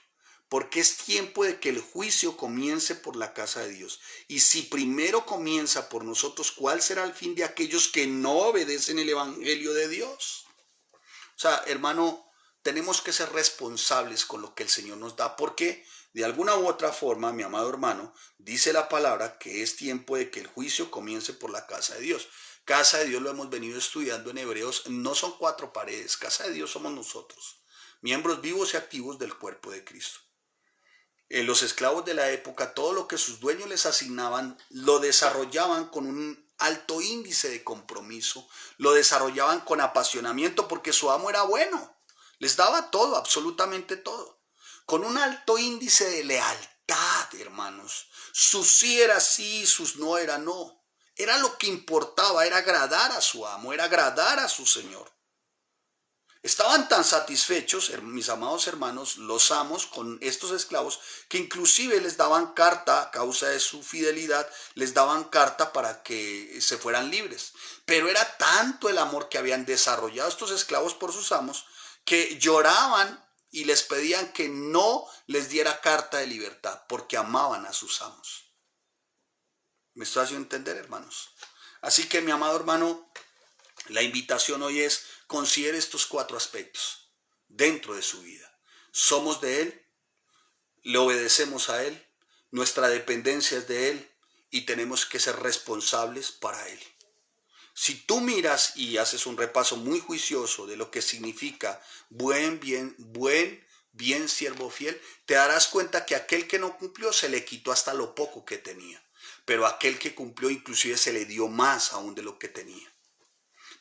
[SPEAKER 1] Porque es tiempo de que el juicio comience por la casa de Dios. Y si primero comienza por nosotros, ¿cuál será el fin de aquellos que no obedecen el evangelio de Dios? O sea, hermano, tenemos que ser responsables con lo que el Señor nos da, porque de alguna u otra forma, mi amado hermano, dice la palabra que es tiempo de que el juicio comience por la casa de Dios. Casa de Dios lo hemos venido estudiando en Hebreos, no son 4 paredes, casa de Dios somos nosotros, miembros vivos y activos del cuerpo de Cristo. Los esclavos de la época, todo lo que sus dueños les asignaban, lo desarrollaban con un alto índice de compromiso, lo desarrollaban con apasionamiento porque su amo era bueno, les daba todo, absolutamente todo, con un alto índice de lealtad, hermanos. Sus sí era sí, sus no era no. Era lo que importaba, era agradar a su amo, era agradar a su Señor. Estaban tan satisfechos, mis amados hermanos, los amos, con estos esclavos, que inclusive les daban carta, a causa de su fidelidad, les daban carta para que se fueran libres. Pero era tanto el amor que habían desarrollado estos esclavos por sus amos, que lloraban y les pedían que no les diera carta de libertad, porque amaban a sus amos. ¿Me estoy haciendo entender, hermanos? Así que, mi amado hermano, la invitación hoy es: considere estos 4 aspectos dentro de su vida. Somos de Él, le obedecemos a Él, nuestra dependencia es de Él y tenemos que ser responsables para Él. Si tú miras y haces un repaso muy juicioso de lo que significa buen bien, siervo fiel, te darás cuenta que aquel que no cumplió se le quitó hasta lo poco que tenía, pero aquel que cumplió inclusive se le dio más aún de lo que tenía.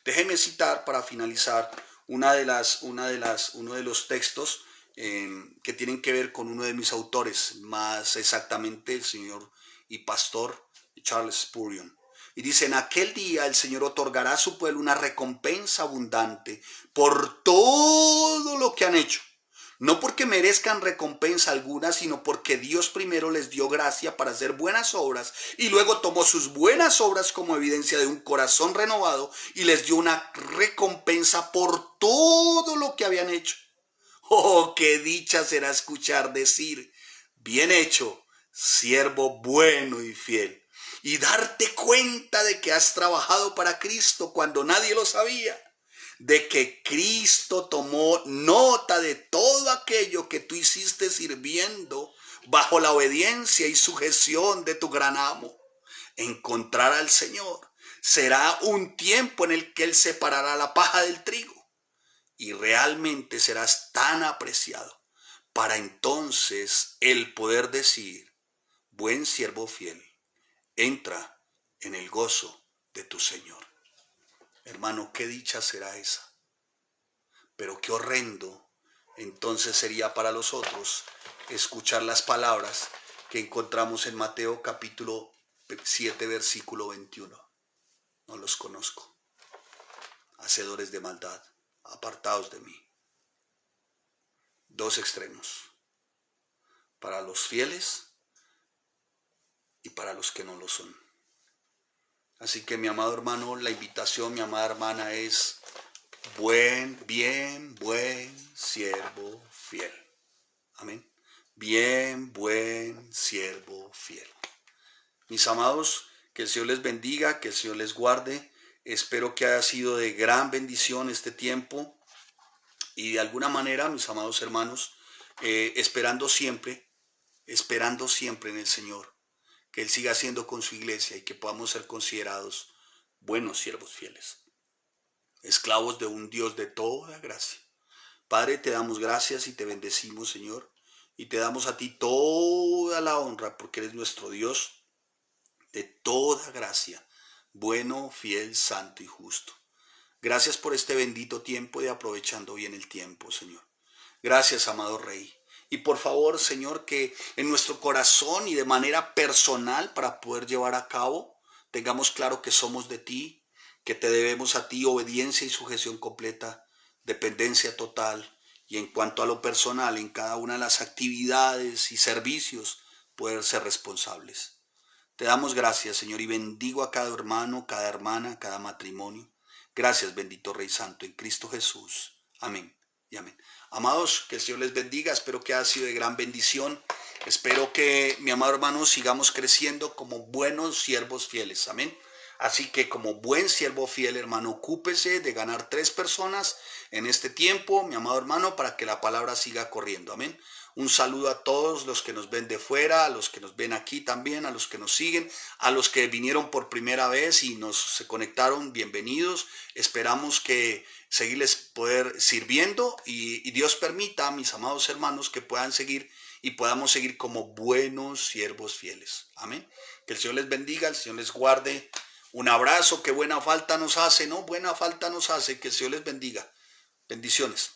[SPEAKER 1] Déjeme citar para finalizar uno de los textos que tienen que ver con uno de mis autores, más exactamente el señor y pastor Charles Spurgeon. Y dice: en aquel día el Señor otorgará a su pueblo una recompensa abundante por todo lo que han hecho. no porque merezcan recompensa alguna, sino porque Dios primero les dio gracia para hacer buenas obras y luego tomó sus buenas obras como evidencia de un corazón renovado y les dio una recompensa por todo lo que habían hecho. Oh, qué dicha será escuchar decir, bien hecho, siervo bueno y fiel, y darte cuenta de que has trabajado para Cristo cuando nadie lo sabía, de que Cristo tomó nota de todo aquello que tú hiciste sirviendo bajo la obediencia y sujeción de tu gran amo. Encontrar al Señor será un tiempo en el que Él separará la paja del trigo y realmente serás tan apreciado para entonces el poder decir, buen siervo fiel, entra en el gozo de tu Señor. Hermano, qué dicha será esa. Pero qué horrendo entonces sería para los otros escuchar las palabras que encontramos en Mateo capítulo 7, versículo 21. No los conozco. Hacedores de maldad, apartaos de mí. Dos extremos. Para los fieles y para los que no lo son. Así que mi amado hermano, la invitación, mi amada hermana, es buen siervo fiel. Amén. Bien, buen siervo fiel. Mis amados, que el Señor les bendiga, que el Señor les guarde. Espero que haya sido de gran bendición este tiempo. Y de alguna manera, mis amados hermanos, esperando siempre en el Señor, que Él siga haciendo con su iglesia y que podamos ser considerados buenos siervos fieles, esclavos de un Dios de toda gracia. Padre, te damos gracias y te bendecimos, Señor, y te damos a ti toda la honra porque eres nuestro Dios de toda gracia, bueno, fiel, santo y justo. Gracias por este bendito tiempo de aprovechando bien el tiempo, Señor. Gracias, amado Rey. Y por favor, Señor, que en nuestro corazón y de manera personal para poder llevar a cabo, tengamos claro que somos de ti, que te debemos a ti obediencia y sujeción completa, dependencia total. Y en cuanto a lo personal, en cada una de las actividades y servicios, poder ser responsables. Te damos gracias, Señor, y bendigo a cada hermano, cada hermana, cada matrimonio. Gracias, bendito Rey Santo, en Cristo Jesús. Amén y amén. Amados, que el Señor les bendiga. Espero que haya sido de gran bendición. Espero que, mi amado hermano, sigamos creciendo como buenos siervos fieles. Amén. Así que como buen siervo fiel, hermano, ocúpese de ganar 3 personas en este tiempo, mi amado hermano, para que la palabra siga corriendo. Amén. Un saludo a todos los que nos ven de fuera, a los que nos ven aquí también, a los que nos siguen, a los que vinieron por primera vez y se conectaron, bienvenidos. Esperamos que seguirles poder sirviendo y Dios permita, mis amados hermanos, que puedan seguir y podamos seguir como buenos siervos fieles. Amén. Que el Señor les bendiga, el Señor les guarde. Un abrazo, que buena falta nos hace, ¿no? Buena falta nos hace, que el Señor les bendiga. Bendiciones.